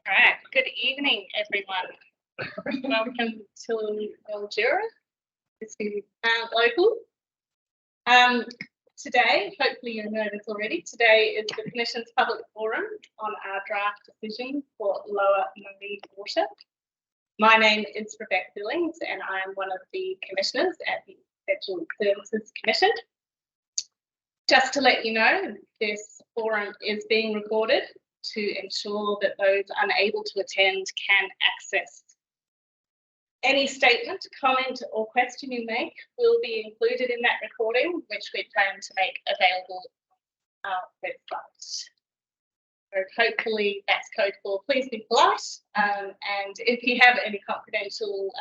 All right, good evening, everyone. Welcome to Mildura. This is local. Today, hopefully you know this already, today is the Commission's public forum on our draft decision for Lower Murray Water. My name is Rebecca Billings and I am one of the commissioners at the Federal Services Commission. Just to let you know, this forum is being recorded to ensure that those unable to attend can access. Any statement, comment or question you make will be included in that recording, which we plan to make available on our website. So hopefully that's code for please be polite, and if you have any confidential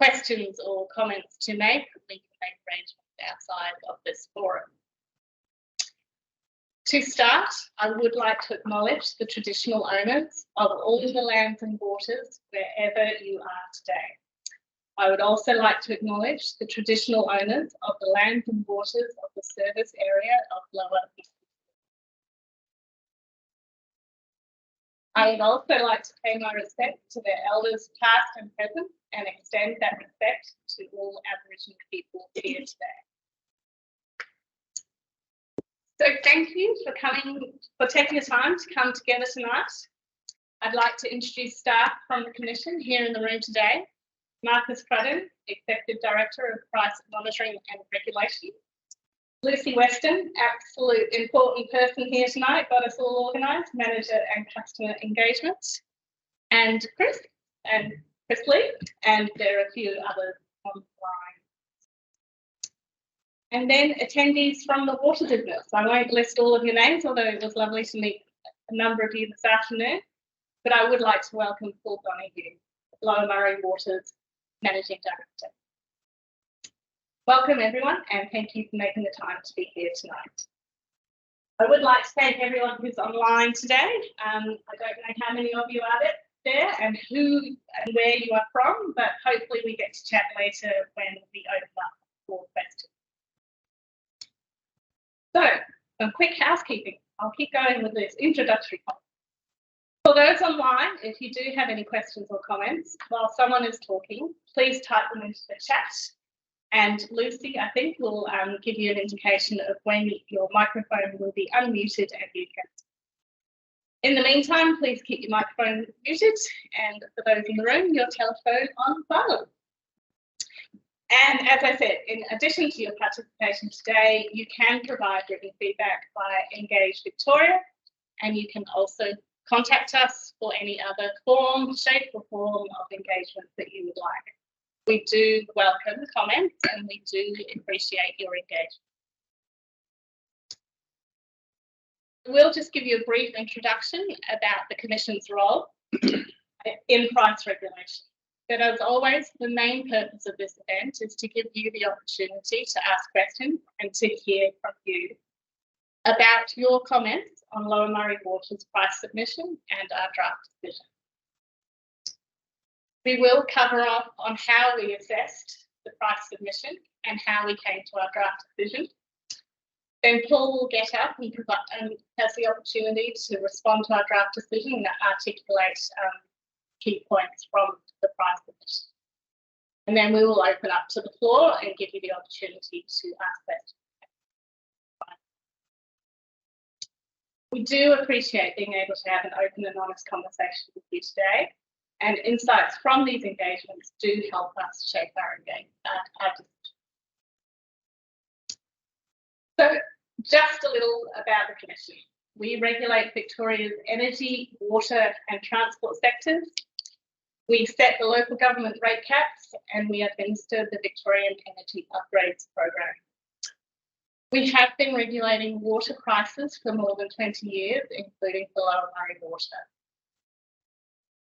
questions or comments to make, we can make arrangements outside of this forum. To start, I would like to acknowledge the traditional owners of all the lands and waters wherever you are today. I would also like to acknowledge the traditional owners of the lands and waters of the service area of Lower East. I would also like to pay my respect to their elders past and present and extend that respect to all Aboriginal people here today. So thank you for taking the time to come together tonight. I'd like to introduce staff from the Commission here in the room today. Marcus Crudden, Executive Director of Price Monitoring and Regulation. Lucy Weston, absolute important person here tonight, got us all organised, Manager and Customer Engagement. And Chris Lee, and there are a few others on the line. And then attendees from the water business. I won't list all of your names, although it was lovely to meet a number of you this afternoon, but I would like to welcome Paul Donoghue, Lower Murray Water's Managing Director. Welcome everyone, and thank you for making the time to be here tonight. I would like to thank everyone who's online today. I don't know how many of you are there and who and where you are from, but hopefully we get to chat later when we open up for questions. So, some quick housekeeping. I'll keep going with this introductory comment. For those online, if you do have any questions or comments while someone is talking, please type them into the chat. And Lucy, I think, will give you an indication of when your microphone will be unmuted and you can. In the meantime, please keep your microphone muted, and for those in the room, your telephone on silent. And as I said, in addition to your participation today, you can provide written feedback via Engage Victoria, and you can also contact us for any other form, shape or form of engagement that you would like. We do welcome comments and we do appreciate your engagement. We'll just give you a brief introduction about the Commission's role in price regulation. But as always, the main purpose of this event is to give you the opportunity to ask questions and to hear from you about your comments on Lower Murray Water's price submission and our draft decision. We will cover off on how we assessed the price submission and how we came to our draft decision. Then Paul will get up and has the opportunity to respond to our draft decision and articulate key points from the price submission. And then we will open up to the floor and give you the opportunity to ask questions. We do appreciate being able to have an open and honest conversation with you today, and insights from these engagements do help us shape our decision. So just a little about the Commission. We regulate Victoria's energy, water and transport sectors. We set the local government rate caps and we administer the Victorian Energy Upgrades Program. We have been regulating water prices for more than 20 years, including for Lower Murray Water.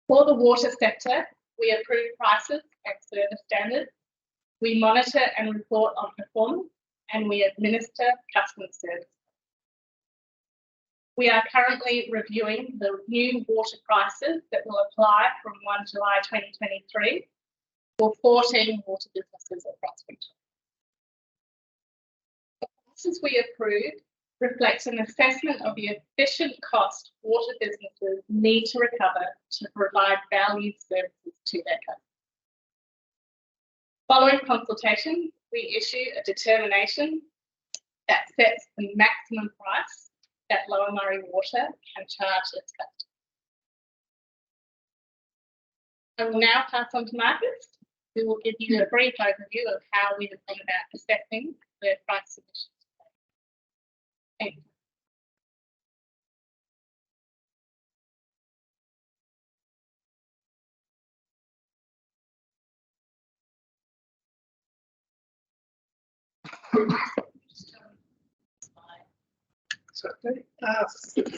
For the water sector, we approve prices and service standards. We monitor and report on performance and we administer customer service. We are currently reviewing the new water prices that will apply from 1 July 2023 for 14 water businesses across Victoria. The prices we approve reflects an assessment of the efficient cost water businesses need to recover to provide valued services to their customers. Following consultation, we issue a determination that sets the maximum price that Lower Murray Water can charge its customers. I will now pass on to Marcus, who will give you a brief overview of how we have gone about assessing the price submissions. Thank you.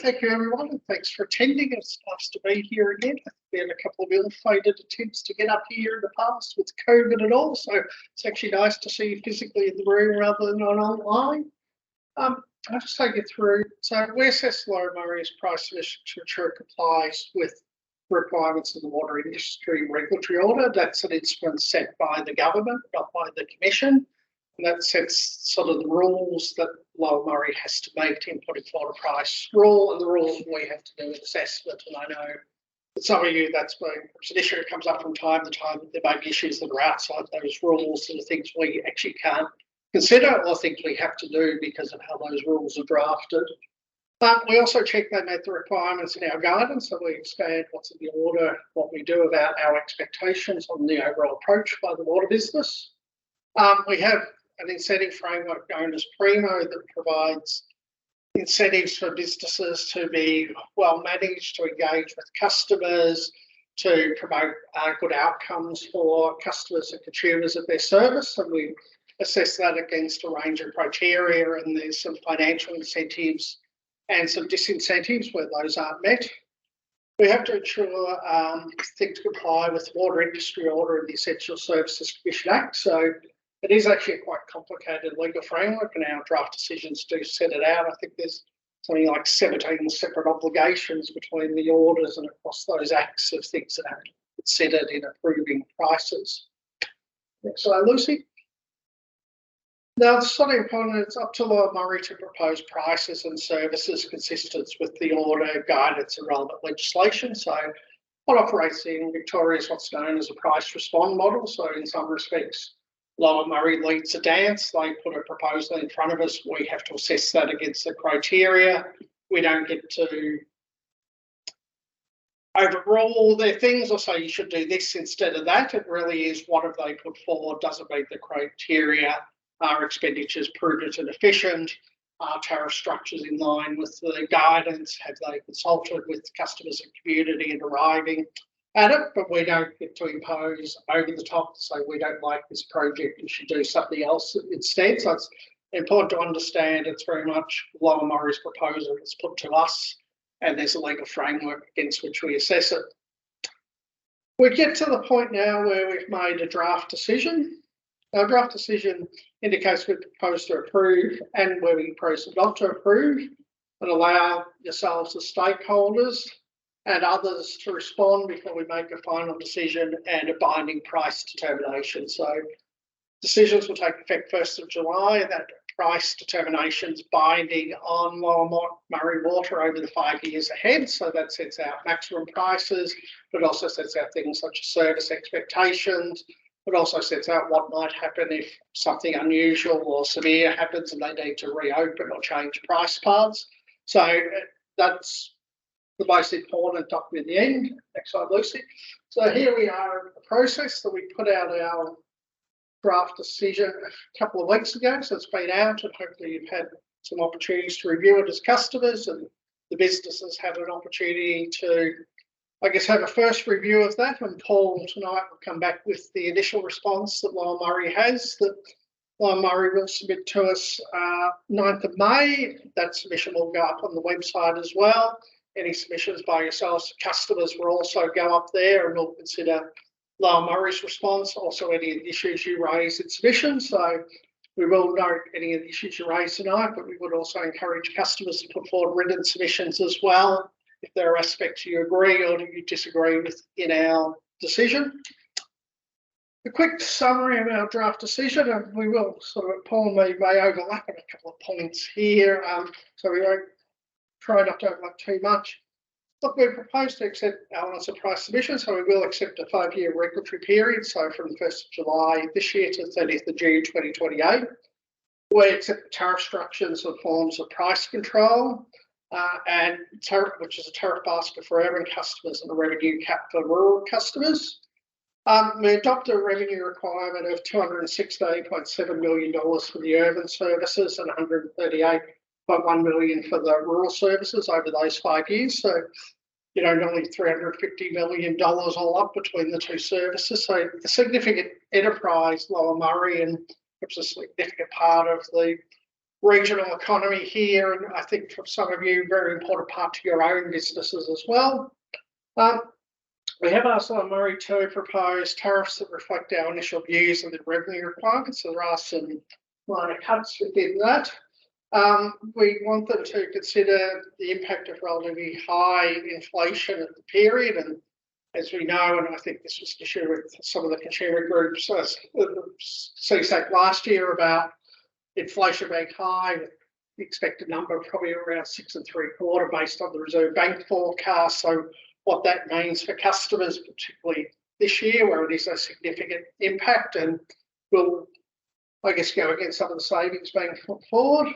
Thank you everyone, and thanks for attending. It's nice to be here again. There have been a couple of ill-fated attempts to get up here in the past with COVID and all, so it's actually nice to see you physically in the room rather than online. I'll just take you through. So we assess Lower Murray's price submission to ensure it complies with requirements of the water industry regulatory order. That's an instrument set by the government, not by the Commission. And that sets sort of the rules that Lower Murray has to meet in putting forward a price rule, and the rules we have to do with assessment. And I know that some of you, it's an issue that comes up from time to time. There may be issues that are outside those rules and the things we actually can't consider or think we have to do because of how those rules are drafted. But we also check they met the requirements in our guidance, so we expand what's in the order, what we do about our expectations on the overall approach by the water business. We have an incentive framework known as Primo that provides incentives for businesses to be well managed, to engage with customers, to promote good outcomes for customers and consumers of their service. And we assess that against a range of criteria, and there's some financial incentives and some disincentives where those aren't met. We have to ensure things comply with water industry order and the Essential Services Commission Act. So it is actually a quite complicated legal framework, and our draft decisions do set it out. I think there's something like 17 separate obligations between the orders and across those acts of things that have to be considered in approving prices. Next slide, Lucy. Now, it's sort of important, it's up to Lower Murray to propose prices and services consistent with the order, guidance and relevant legislation. So what operates in Victoria is what's known as a price respond model. So in some respects, Lower Murray leads the dance. They put a proposal in front of us. We have to assess that against the criteria. We don't get to overrule their things or say you should do this instead of that. It really is what have they put forward, does it meet the criteria, are expenditures prudent and efficient, are tariff structures in line with the guidance, have they consulted with customers and community in arriving at it, but we don't get to impose over the top, so we don't like this project, you should do something else instead. So it's important to understand it's very much Lower Murray's proposal that's put to us, and there's a legal framework against which we assess it. We get to the point now where we've made a draft decision. Our draft decision indicates we propose to approve and where we propose not to approve, and allow yourselves as stakeholders and others to respond before we make a final decision and a binding price determination. So decisions will take effect 1st of July, and that price determination's binding on Lower Murray Water over the 5 years ahead. So that sets out maximum prices, but also sets out things such as service expectations. It also sets out what might happen if something unusual or severe happens and they need to reopen or change price paths. So that's the most important document in the end. Next slide, Lucy. So here we are in the process that we put out our draft decision a couple of weeks ago. So it's been out, and hopefully you've had some opportunities to review it as customers, and the businesses have an opportunity to, I guess, have a first review of that. And Paul tonight will come back with the initial response that Lower Murray has, that Lower Murray will submit to us 9th of May. That submission will go up on the website as well. Any submissions by yourselves, customers will also go up there, and we'll consider Lower Murray's response, also any of the issues you raise in submissions. So we will note any of the issues you raise tonight, but we would also encourage customers to put forward written submissions as well, if there are aspects you agree or you disagree with in our decision. A quick summary of our draft decision, and we will sort of, Paul may overlap on a couple of points here, so we won't try not to overlap too much. Look, we propose to accept elements of price submission, so we will accept a 5-year regulatory period, so from the 1st of July this year to the 30th of June 2028. We accept tariff structures and forms of price control, and tariff, which is a tariff basket for urban customers and a revenue cap for rural customers. We adopt a revenue requirement of $216.7 million for the urban services and $138.1 million for the rural services over those 5 years. So, you know, nearly $350 million all up between the two services. So a significant enterprise, Lower Murray, and it's a significant part of the regional economy here. And I think for some of you, very important part to your own businesses as well. We have asked Lower Murray to propose tariffs that reflect our initial views of the revenue requirements. So there are some minor cuts within that. We want them to consider the impact of relatively high inflation at the period. And as we know, and I think this was issued with some of the consumer groups, CSAC last year about inflation being high, the expected number probably around 6.75 based on the Reserve Bank forecast. So what that means for customers, particularly this year, where it is a significant impact, and will, I guess, go against some of the savings being put forward.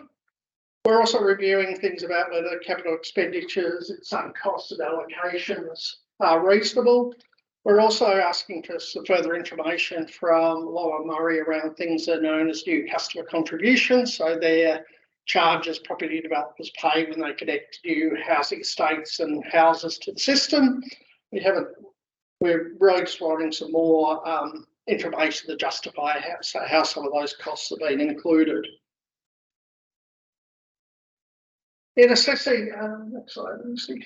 We're also reviewing things about whether capital expenditures and some cost of allocations are reasonable. We're also asking for some further information from Lower Murray around things that are known as new customer contributions. So they're charges property developers pay when they connect new housing estates and houses to the system. We're really just wanting some more information to justify how some of those costs have been included. In assessing, next slide, Lucy.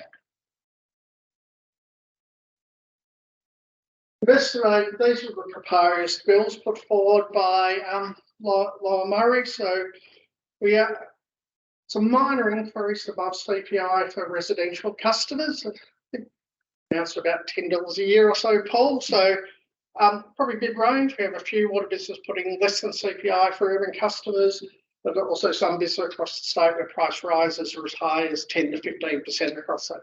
These are the proposed bills put forward by Lower Murray. So we are some minor increase above CPI for residential customers. I think amounts to about $10 a year or so, Paul. So probably mid-range. We have a few water businesses putting less than CPI for urban customers, but also some business across the state where price rises are as high as 10 to 15% across those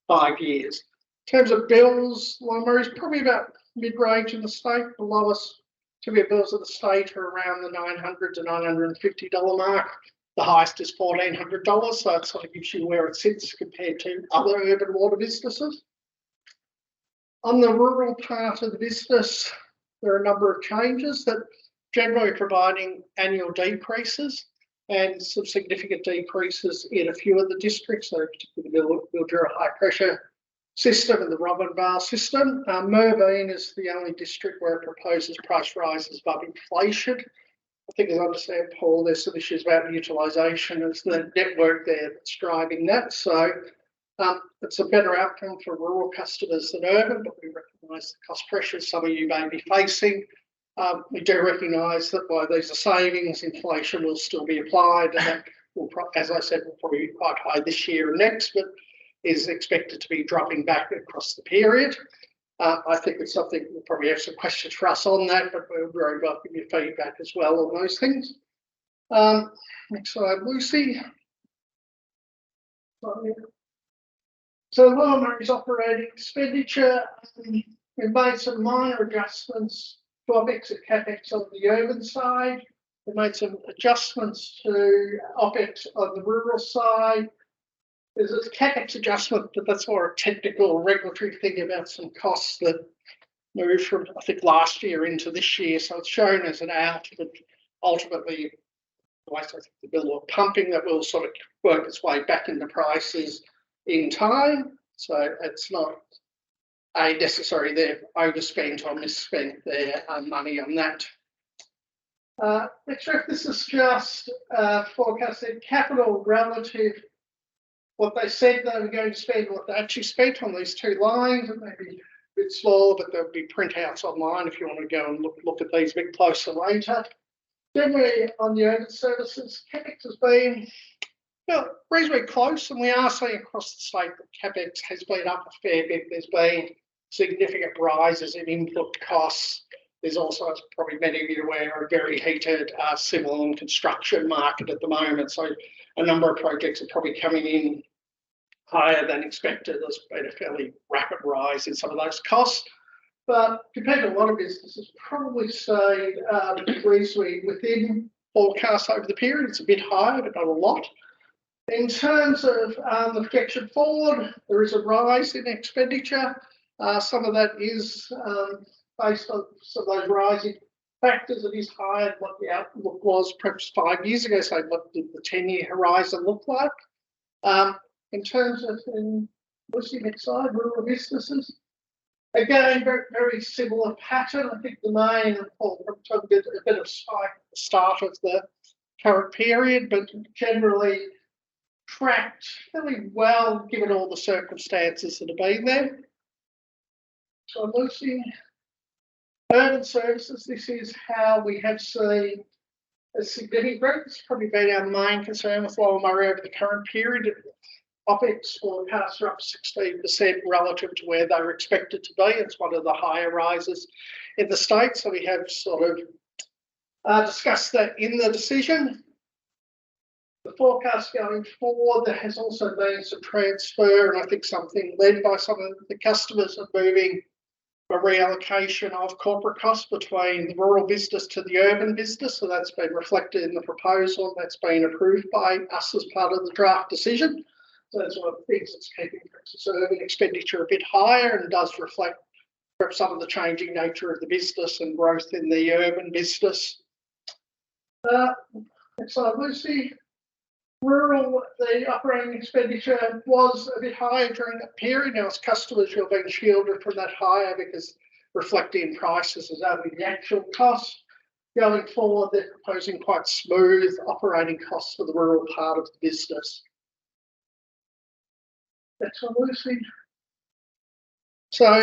5 years. In terms of bills, Lower Murray is probably about mid-range in the state. The lowest typical bills of the state are around the $900 to $950 mark. The highest is $1,400, so it sort of gives you where it sits compared to other urban water businesses. On the rural part of the business, there are a number of changes that generally providing annual decreases and some significant decreases in a few of the districts, so particularly the Mildura high pressure system and the Robin Vale system. Merbein is the only district where it proposes price rises above inflation. I think, as I understand, Paul, there's some issues about utilisation as the network there that's driving that. So it's a better outcome for rural customers than urban, but we recognise the cost pressures some of you may be facing. We do recognise that while these are savings, inflation will still be applied, and that will, as I said, will probably be quite high this year and next, but is expected to be dropping back across the period. I think it's something we'll probably have some questions for us on that, but we're very welcome your feedback as well on those things. Next slide, Lucy. So Lower Murray's operating expenditure, we've made some minor adjustments to OPEX and CAPEX on the urban side. We've made some adjustments to OPEX on the rural side. There's a CAPEX adjustment, but that's more a technical regulatory thing about some costs that moved from, I think, last year into this year. So it's shown as an out, but ultimately, I think the bill of pumping that will sort of work its way back into prices in time. So it's not a necessary they've overspent or misspent their money on that. Next, this is just forecasted capital relative what they said they were going to spend, what they actually spent on these two lines. It may be a bit smaller, but there'll be printouts online if you want to go and look at these a bit closer later. Generally, on the urban services, CAPEX has been reasonably close, and we are seeing across the state that CAPEX has been up a fair bit. There's been significant rises in input costs there's also, as probably many of you are aware, a very heated civil and construction market at the moment. So a number of projects are probably coming in higher than expected. There's been a fairly rapid rise in some of those costs. But compared to a lot of businesses, probably say reasonably within forecasts over the period. It's a bit higher, but not a lot. In terms of the projection forward, there is a rise in expenditure. Some of that is based on some of those rising factors. It is higher than what the outlook was perhaps 5 years ago. So what did the 10-year horizon look like? In terms of, what's the next slide, rural businesses? Again, very, very similar pattern. I think the main, Paul took a bit of spike at the start of the current period, but generally tracked fairly well given all the circumstances that have been there. So I'm losing urban services. This is how we have seen a significant growth. It's probably been our main concern with Lower Murray over the current period. OPEX forecasts are up 16% relative to where they were expected to be. It's one of the higher rises in the state. So we have sort of discussed that in the decision. The forecast going forward, there has also been some transfer, and I think something led by some of the customers of moving a reallocation of corporate costs between the rural business to the urban business. So that's been reflected in the proposal. That's been approved by us as part of the draft decision. So that's one of the things that's keeping urban expenditure a bit higher and does reflect perhaps some of the changing nature of the business and growth in the urban business. So Lucy, rural, the operating expenditure was a bit higher during that period. Now, as customers, you're being shielded from that higher because reflecting prices is only the actual cost. Going forward, they're proposing quite smooth operating costs for the rural part of the business. Next one, Lucy. So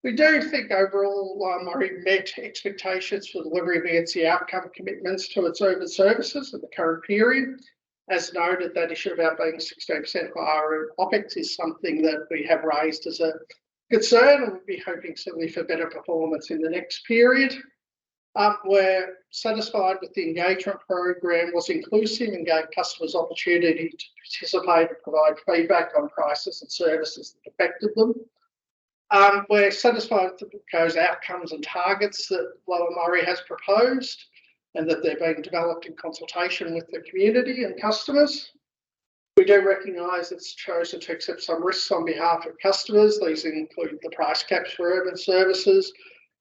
we do think overall Murray met expectations for delivery against the outcome commitments to its urban services in the current period. As noted, that issue about being 16% higher OPEX is something that we have raised as a concern, and we'll be hoping certainly for better performance in the next period. We're satisfied with the engagement program was inclusive and gave customers opportunity to participate and provide feedback on prices and services that affected them. We're satisfied with the proposed outcomes and targets that Lower Murray has proposed and that they're being developed in consultation with the community and customers. We do recognise it's chosen to accept some risks on behalf of customers. These include the price caps for urban services,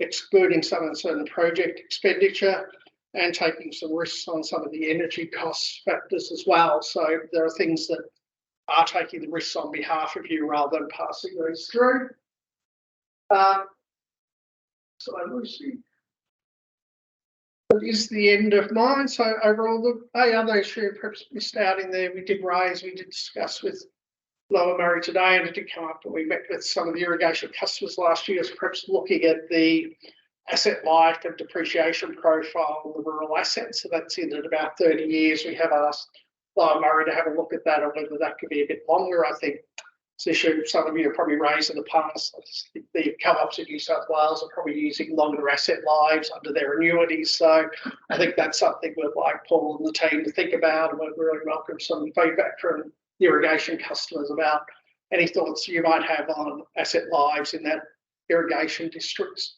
excluding some uncertain project expenditure, and taking some risks on some of the energy cost factors as well. So there are things that are taking the risks on behalf of you rather than passing those through. So Lucy, that is the end of mine. So overall, the other issue perhaps missed out in there, we did discuss with Lower Murray today, and it did come up that we met with some of the irrigation customers last year, is perhaps looking at the asset life and depreciation profile of the rural assets. So that's in at about 30 years. We have asked Lower Murray to have a look at that, or whether that could be a bit longer. I think it's an issue some of you have probably raised in the past. The co-ops in New South Wales are probably using longer asset lives under their annuities. So I think that's something we'd like Paul and the team to think about, and we'd really welcome some feedback from the irrigation customers about any thoughts you might have on asset lives in that irrigation districts.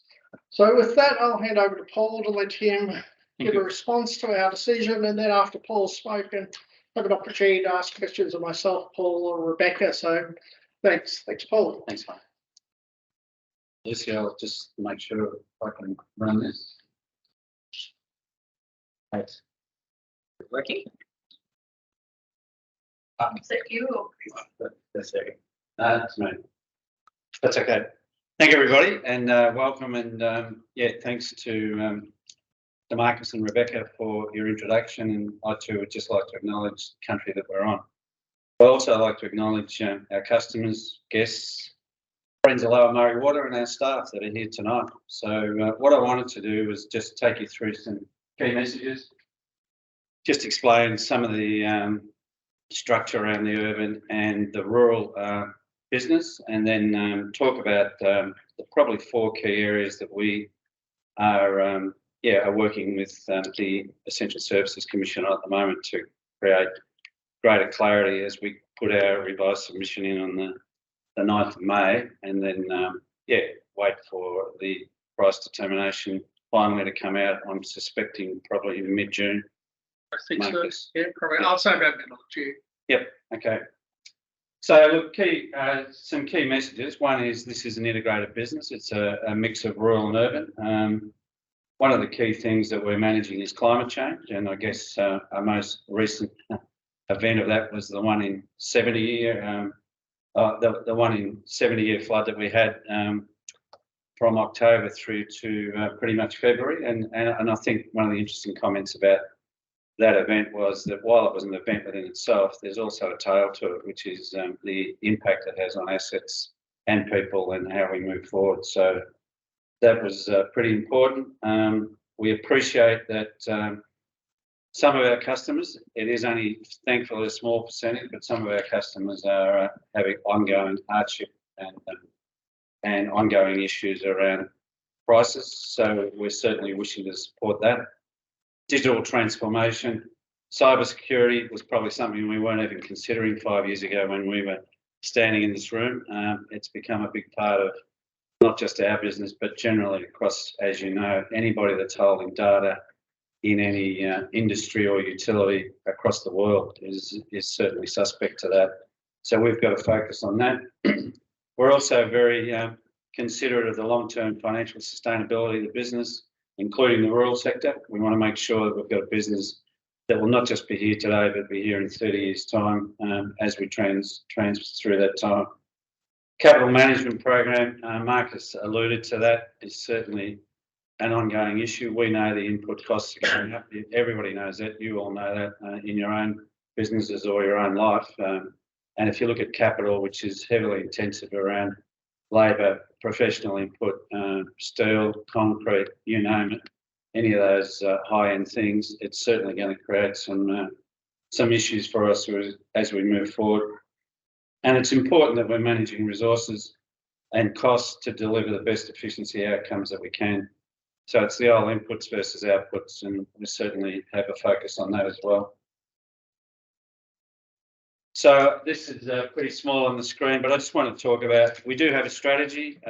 So with that, I'll hand over to Paul to let him give a response to our decision, and then after Paul's spoken, have an opportunity to ask questions of myself, Paul, or Rebecca. So thanks, Paul. Thanks, mate. Lucy, I'll just make sure I can run this. Thanks. Working? Is it you or Chris? That's okay. That's me. That's okay. Thank you, everybody, and welcome. And yeah, thanks to Marcus and Rebecca for your introduction. And I too would just like to acknowledge the country that we're on. I'd also like to acknowledge our customers, guests, friends of Lower Murray Water, and our staff that are here tonight. So what I wanted to do was just take you through some key messages, just explain some of the structure around the urban and the rural business, and then talk about probably 4 key areas that we are working with the Essential Services Commission at the moment to create greater clarity as we put our revised submission in on the 9th of May, and then wait for the price determination finally to come out. I'm suspecting probably mid-June. I think so. Marcus. Yeah, probably. I'll say about middle of June. Yep. Okay. So look, some key messages. One is this is an integrated business. It's a mix of rural and urban. One of the key things that we're managing is climate change, and I guess our most recent event of that was the one in 70-year, the one in 70-year flood that we had from October through to pretty much February. And I think one of the interesting comments about that event was that while it was an event within itself, there's also a tail to it, which is the impact it has on assets and people and how we move forward. So that was pretty important. We appreciate that some of our customers, it is only thankfully a small percentage, but some of our customers are having ongoing hardship and ongoing issues around prices. So we're certainly wishing to support that. Digital transformation, cybersecurity was probably something we weren't even considering 5 years ago when we were standing in this room. It's become a big part of not just our business, but generally across, as you know, anybody that's holding data in any industry or utility across the world is certainly suspect to that. So we've got to focus on that. We're also very considerate of the long-term financial sustainability of the business, including the rural sector. We want to make sure that we've got a business that will not just be here today, but be here in 30 years' time as we trans through that time. Capital management program, Marcus alluded to that, is certainly an ongoing issue. We know the input costs are going up. Everybody knows that. You all know that in your own businesses or your own life. And if you look at capital, which is heavily intensive around labour, professional input, steel, concrete, you name it, any of those high-end things, it's certainly going to create some issues for us as we move forward. And it's important that we're managing resources and costs to deliver the best efficiency outcomes that we can. So it's the old inputs versus outputs, and we certainly have a focus on that as well. So this is pretty small on the screen, but I just want to talk about, we do have a strategy,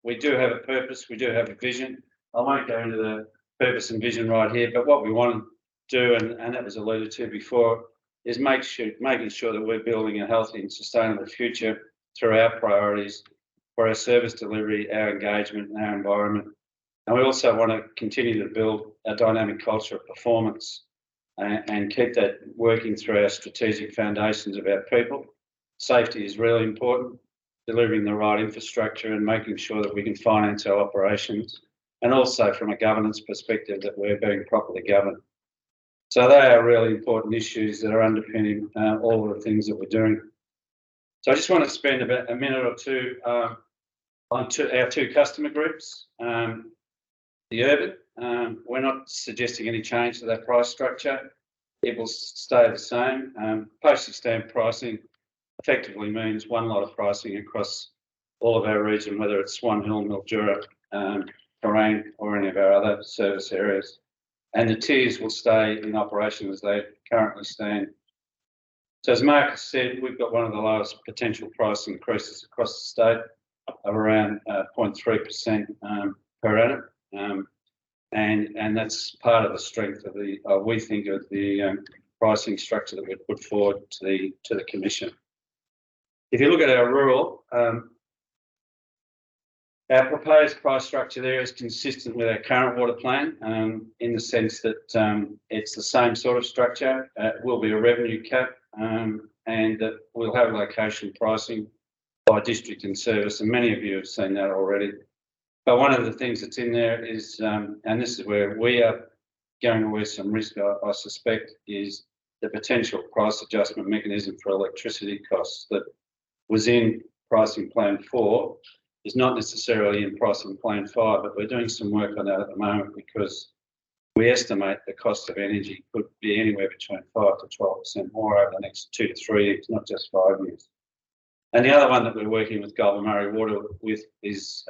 we do have a purpose, we do have a vision. I won't go into the purpose and vision right here, but what we want to do, and that was alluded to before, is making sure that we're building a healthy and sustainable future through our priorities for our service delivery, our engagement and our environment. And we also want to continue to build a dynamic culture of performance and keep that working through our strategic foundations of our people. Safety is really important, delivering the right infrastructure and making sure that we can finance our operations, and also from a governance perspective that we're being properly governed. So they are really important issues that are underpinning all of the things that we're doing. So I just want to spend about a minute or two on our two customer groups. The urban, we're not suggesting any change to that price structure. It will stay the same. Postage stamp pricing effectively means one lot of pricing across all of our region, whether it's Swan Hill, Mildura, Terrain, or any of our other service areas. And the tiers will stay in operation as they currently stand. So as Marcus said, we've got one of the lowest potential price increases across the state of around 0.3% per annum. And that's part of the strength of the, we think, of the pricing structure that we've put forward to the Commission. If you look at our rural, our proposed price structure there is consistent with our current water plan in the sense that it's the same sort of structure. It will be a revenue cap and that we'll have location pricing by district and service, and many of you have seen that already. But one of the things that's in there is, and this is where we are going to wear some risk, I suspect, is the potential price adjustment mechanism for electricity costs that was in Pricing Plan 4 is not necessarily in Pricing Plan 5, but we're doing some work on that at the moment because we estimate the cost of energy could be anywhere between 5 to 12% more over the next 2 to 3 years, not just 5 years. And the other one that we're working with Goulburn Murray Water with is,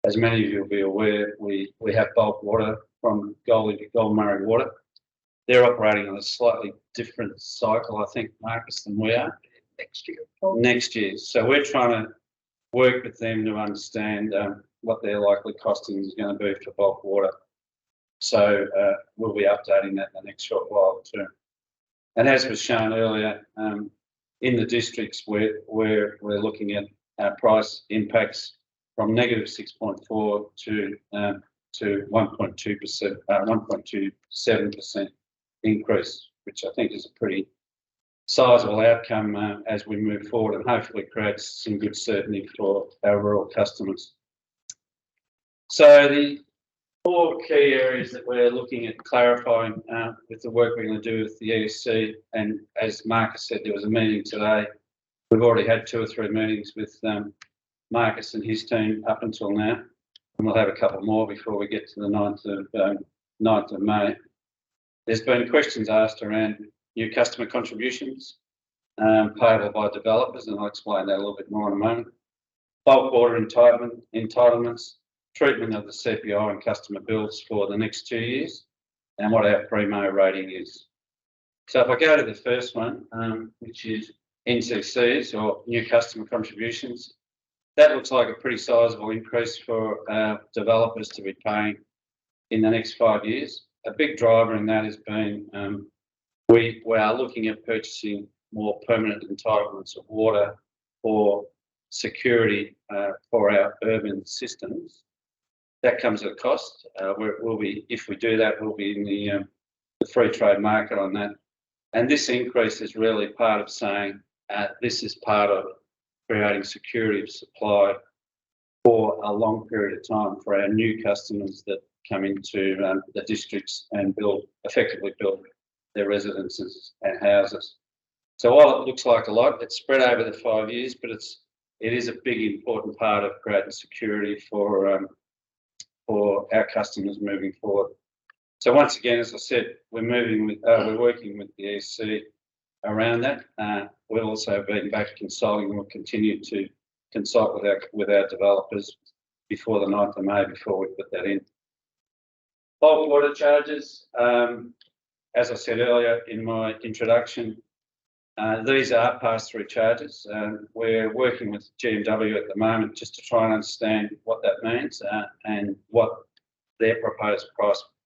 as many of you will be aware, we have bulk water from Goulburn Murray Water. They're operating on a slightly different cycle, I think, Marcus, than we are. Next year. So we're trying to work with them to understand what their likely costing is going to be for bulk water. So we'll be updating that in the next short while too. And as was shown earlier, in the districts where we're looking at price impacts from negative 6.4 to 1.2%, 1.27% increase, which I think is a pretty sizable outcome as we move forward, and hopefully creates some good certainty for our rural customers. So the 4 key areas that we're looking at clarifying with the work we're going to do with the ESC, and as Marcus said, there was a meeting today. We've already had 2 or 3 meetings with Marcus and his team up until now, and we'll have a couple more before we get to the 9th of May. There's been questions asked around new customer contributions payable by developers, and I'll explain that a little bit more in a moment. Bulk water entitlements, treatment of the CPI and customer bills for the next 2 years, and what our primo rating is. So if I go to the first one, which is NCCs or new customer contributions, that looks like a pretty sizable increase for developers to be paying in the next 5 years. A big driver in that has been we are looking at purchasing more permanent entitlements of water for security for our urban systems. That comes at a cost. If we do that, we'll be in the free trade market on that. And this increase is really part of saying this is part of creating security of supply for a long period of time for our new customers that come into the districts and effectively build their residences and houses. So while it looks like a lot, it's spread over the 5 years, but it is a big important part of creating security for our customers moving forward. So once again, as I said, we're working with the ESC around that. We'll also be back consulting, and we'll continue to consult with our developers before the 9th of May before we put that in. Bulk water charges, as I said earlier in my introduction, these are pass-through charges. We're working with GMW at the moment just to try and understand what that means and what their proposed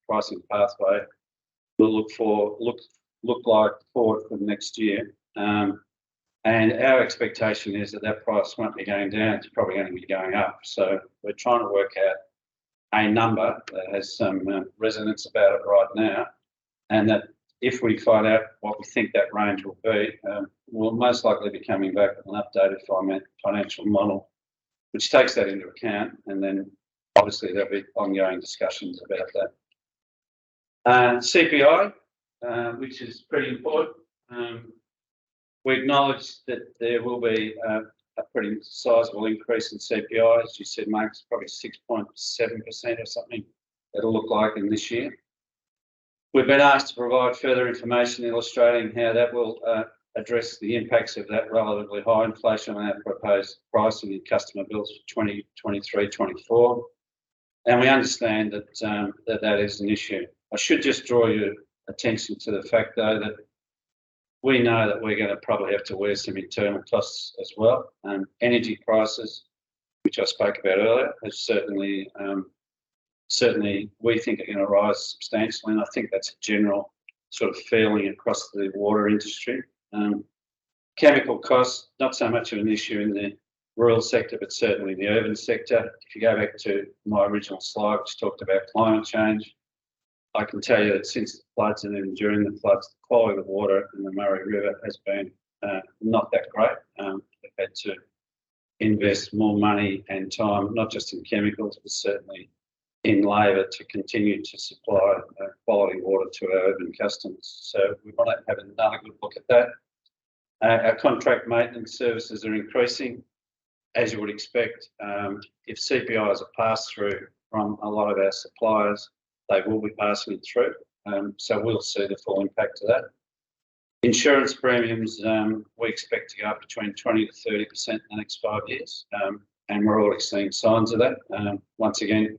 pricing pathway will look like forward for next year. And our expectation is that price won't be going down, it's probably going to be going up. So we're trying to work out a number that has some resonance about it right now, and that if we find out what we think that range will be, we'll most likely be coming back with an updated financial model, which takes that into account, and then obviously there'll be ongoing discussions about that. CPI, which is pretty important. We acknowledge that there will be a pretty sizable increase in CPI. As you said, Mark, it's probably 6.7% or something it'll look like in this year. We've been asked to provide further information illustrating how that will address the impacts of that relatively high inflation on our proposed pricing and customer bills for 2023-24. And we understand that that is an issue. I should just draw your attention to the fact, though, that we know that we're going to probably have to wear some internal costs as well. Energy prices, which I spoke about earlier, has certainly we think are going to rise substantially, and I think that's a general sort of feeling across the water industry. Chemical costs, not so much of an issue in the rural sector, but certainly the urban sector. If you go back to my original slide, which talked about climate change, I can tell you that since the floods and even during the floods, the quality of the water in the Murray River has been not that great. We've had to invest more money and time, not just in chemicals, but certainly in labour to continue to supply quality water to our urban customers. So we want to have another good look at that. Our contract maintenance services are increasing, as you would expect. If CPI is a pass-through from a lot of our suppliers, they will be passing it through. So we'll see the full impact of that. Insurance premiums, we expect to go up between 20 to 30% in the next 5 years, and we're already seeing signs of that. Once again,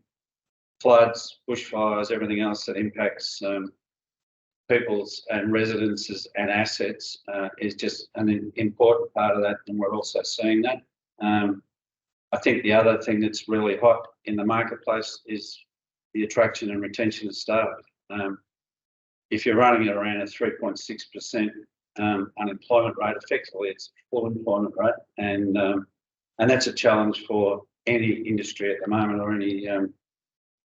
floods, bushfires, everything else that impacts people's and residences and assets is just an important part of that, and we're also seeing that. I think the other thing that's really hot in the marketplace is the attraction and retention of staff. If you're running at around a 3.6% unemployment rate, effectively it's a full employment rate, and that's a challenge for any industry at the moment or any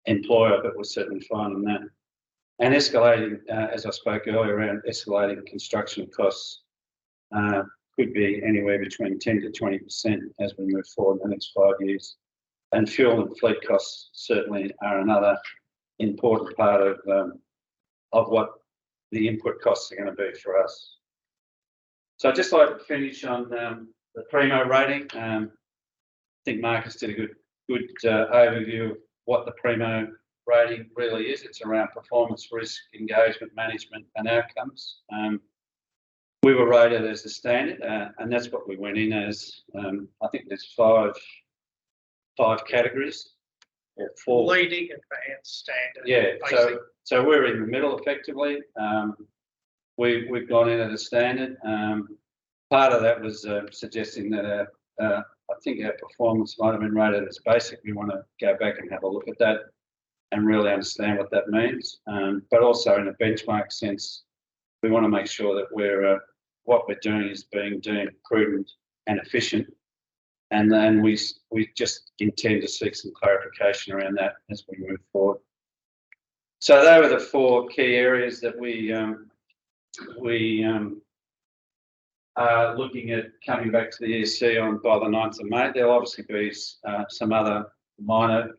employer, but we're certainly finding that. And escalating, as I spoke earlier, around escalating construction costs could be anywhere between 10 to 20% as we move forward in the next 5 years. And fuel and fleet costs certainly are another important part of what the input costs are going to be for us. So I'd just like to finish on the Primo rating. I think Marcus did a good overview of what the Primo rating really is. It's around performance, risk, engagement, management and outcomes. We were rated as the standard, and that's what we went in as. I think there's five categories. Or 4. Leading, advanced, standard. Yeah, basic. so we're in the middle effectively. We've gone in at a standard. Part of that was suggesting that I think our performance might have been rated as basic. We want to go back and have a look at that and really understand what that means. But also in a benchmark sense, we want to make sure that what we're doing is being deemed prudent and efficient. And then we just intend to seek some clarification around that as we move forward. So they were the 4 key areas that we are looking at coming back to the EC on by the 9th of May. There'll obviously be some other minor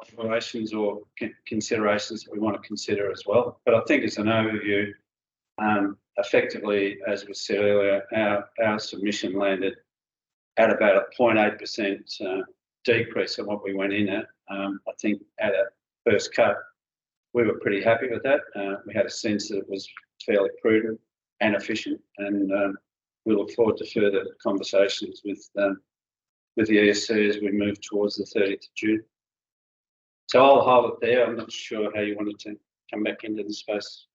observations or considerations that we want to consider as well. But I think as an overview, effectively, as was said earlier, our submission landed at about a 0.8% decrease on what we went in at. I think at a first cut, we were pretty happy with that. We had a sense that it was fairly prudent and efficient, and we look forward to further conversations with the ESC as we move towards the 30th of June. So I'll hold it there. I'm not sure how you wanted to come back into the space.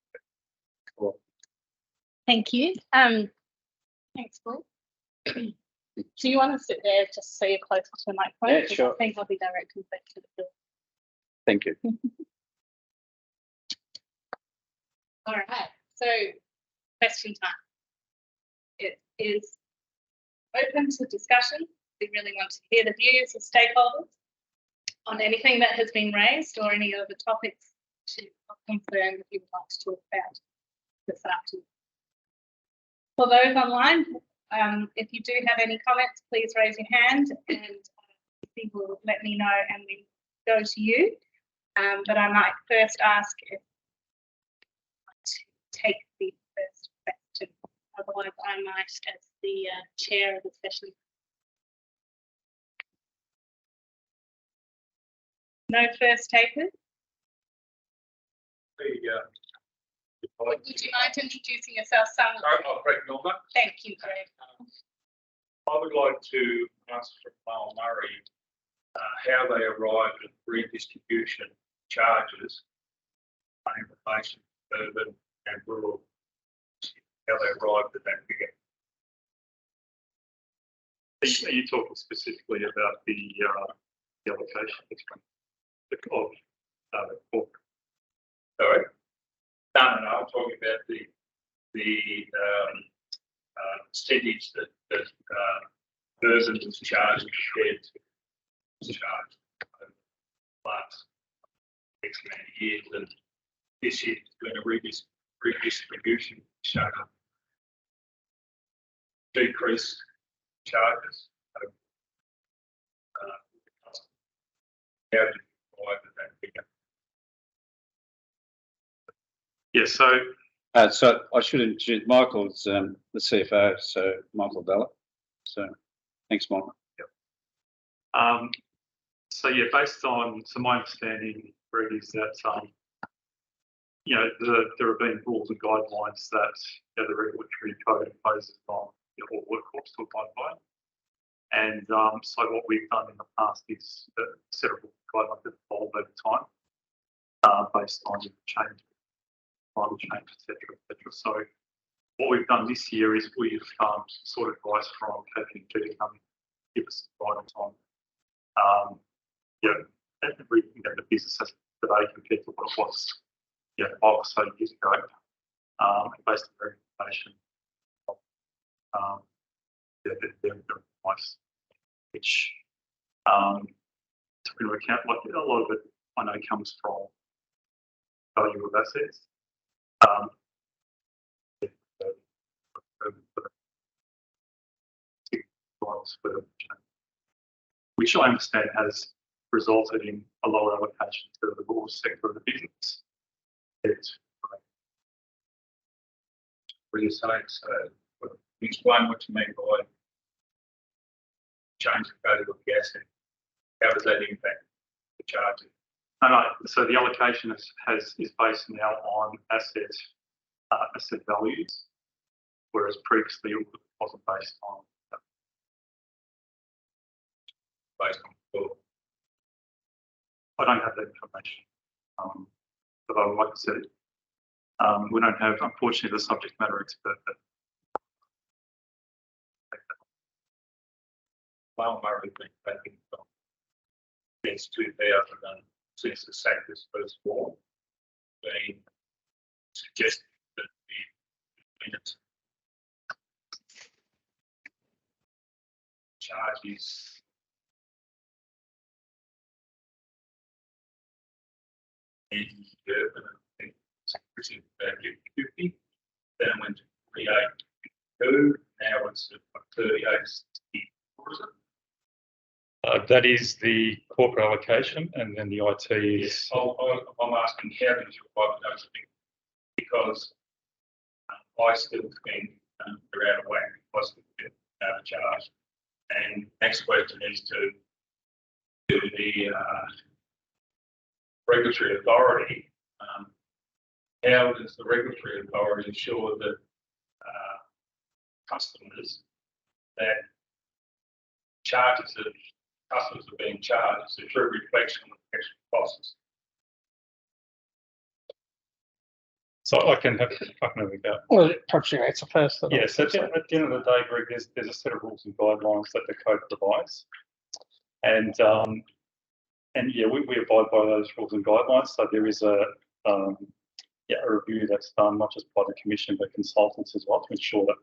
Thank you. Thanks, Paul. Do you want to sit there just so you're closer to the microphone? Yeah, sure. I think I'll be directed back to the field. Thank you. All right. So, question time. It is open to discussion. We really want to hear the views of stakeholders on anything that has been raised or any other topics of concern that you would like to talk about this afternoon. For those online, if you do have any comments, please raise your hand and people will let me know and we go to you. But I might first ask if to take the first question. Otherwise, I might, as the chair of the session. No first takers? Would you mind introducing yourself, Sam? Sorry, I'm Greg Milner. Thank you, Greg. I would like to ask from Male Murray how they arrived at redistribution charges in relation to urban and rural, how they arrived at that figure. Are you talking specifically about the allocation of corporate? Sorry? No, I'm talking about the percentage that urban was charged compared to charged over the last X amount of years, and this year there's been a redistribution shown up. Decrease charges. How did you arrive at that figure? Yes, So I should introduce Michael's the CFO, so Michael Ballard. So thanks, Michael. so yeah, based on, so my understanding, Greg, is that you know, there have been rules and guidelines that the regulatory code imposes on all workforce to abide by. And so what we've done in the past is set of guidelines that evolve over time based on change, climate change, etc., etc. So what we've done this year is we've sought advice from KPMG to come give us guidance on, everything that the business has today compared to what it was, 5 or so years ago, based on their information. Their advice, which took into account, like a lot of it, I know comes from value of assets. Which I understand has resulted in a lower allocation to the rural sector of the business. What you're saying, so explain what you mean by change the value of the asset. How does that impact the charging? No. So the allocation is based now on asset values, whereas previously it wasn't based on Well, I don't have that information. But like I said, we don't have, unfortunately, the subject matter expert. Murray has been taking from since 2000 and since the sector's first war, been suggested that the unit charges in urban, I think it's about 50, then went to 38.2, now it's at 38.60. What is it? That is the corporate allocation, and then the IT is. I'm asking how does your private those things, because I still think they're out of whack. I still think out of charge. And next question is to the regulatory authority. How does the regulatory authority ensure that customers that charges that customers are being charged is a true reflection of the actual costs? So I can have a go. Well, perhaps you answer first. Yes, at the end of the day, Greg, there's a set of rules and guidelines that the code provides, and yeah, we abide by those rules and guidelines. So there is a review that's done not just by the commission but consultants as well to ensure that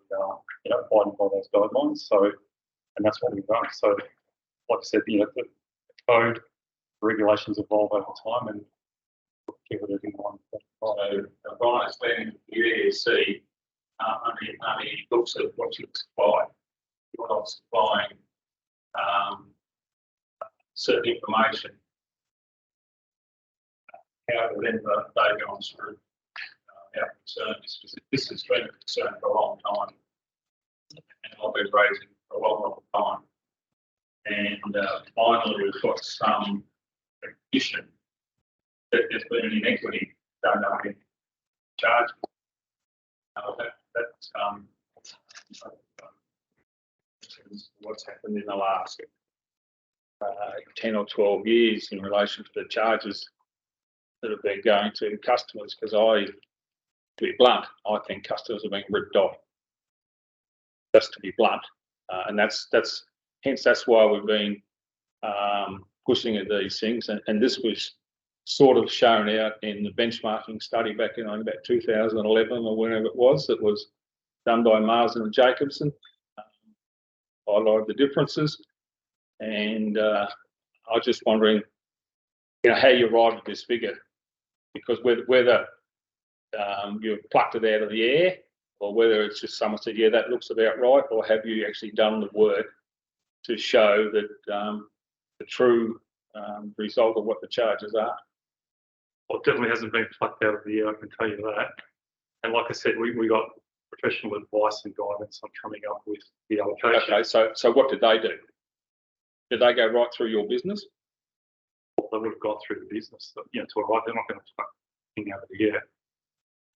we are abiding by those guidelines. So, and that's what we've done. So, like I said, the code regulations evolve over time, and we'll keep it in line. So, Brian, when the EAC only looks at what you supply, you're not supplying certain information. How do then they go on through our concern is because this has been a concern for a long time, and I've been raising for a long time. And finally, we've got some recognition that there's been an inequity. Don't know any charge. That's what's happened in the last 10 or 12 years in relation to the charges that have been going to customers. Because to be blunt, I think customers are being ripped off. Just to be blunt, and that's why we've been pushing at these things, and this was sort of shown out in the benchmarking study back in about 2011 or whenever it was, that was done by Marsden and Jacobson, highlighted the differences, and I was just wondering, how you arrived at this figure, because whether you've plucked it out of the air, or whether it's just someone said, yeah, that looks about right, or have you actually done the work to show that the true result of what the charges are? Well, it definitely hasn't been plucked out of the air, I can tell you that. And like I said, we got professional advice and guidance on coming up with the allocation. Okay, so what did they do? Did they go right through your business? Well, they would have got through the business, to arrive. They're not going to pluck anything out of the air.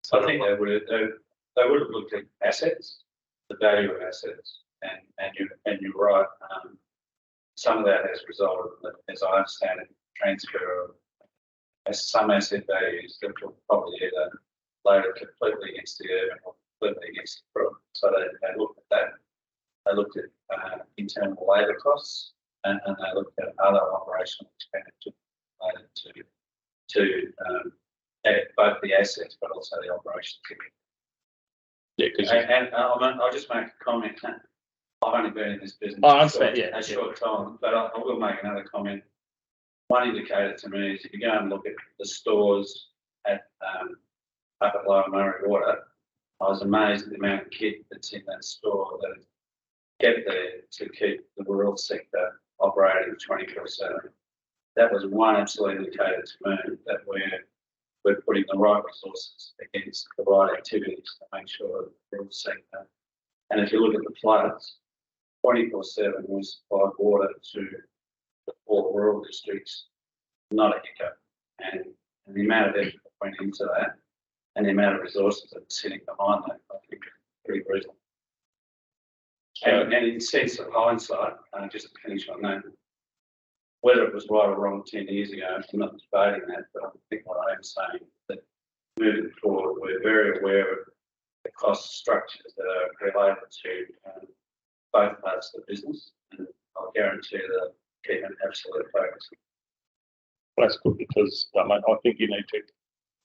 So I think they would have looked at assets, the value of assets, and you're right. Some of that has resulted, as I understand it, transfer of some asset values that will probably either loaded completely against the urban or completely against the rural. So they looked at that. They looked at internal labour costs and they looked at other operational expenditure related to both the assets but also the operations. Yeah, because I'll just make a comment. I've only been in this business a short time, but I will make another comment. One indicator to me is if you go and look at the stores at up at Lower Murray Water, I was amazed at the amount of kit that's in that store that kept there to keep the rural sector operating 24/7. That was one absolute indicator to me that we're putting the right resources against the right activities to make sure that the rural sector. And if you look at the floods, 24/7 we supplied water to the 4 rural districts, not a hiccup. And the amount of effort that went into that and the amount of resources that are sitting behind that, I think is pretty reasonable. And in sense of hindsight, just to finish on that, whether it was right or wrong 10 years ago, I'm not debating that, but I think what I am saying is that moving forward, we're very aware of the cost structures that are related to both parts of the business, and I'll guarantee that keep an absolute focus. that's good because I think you need to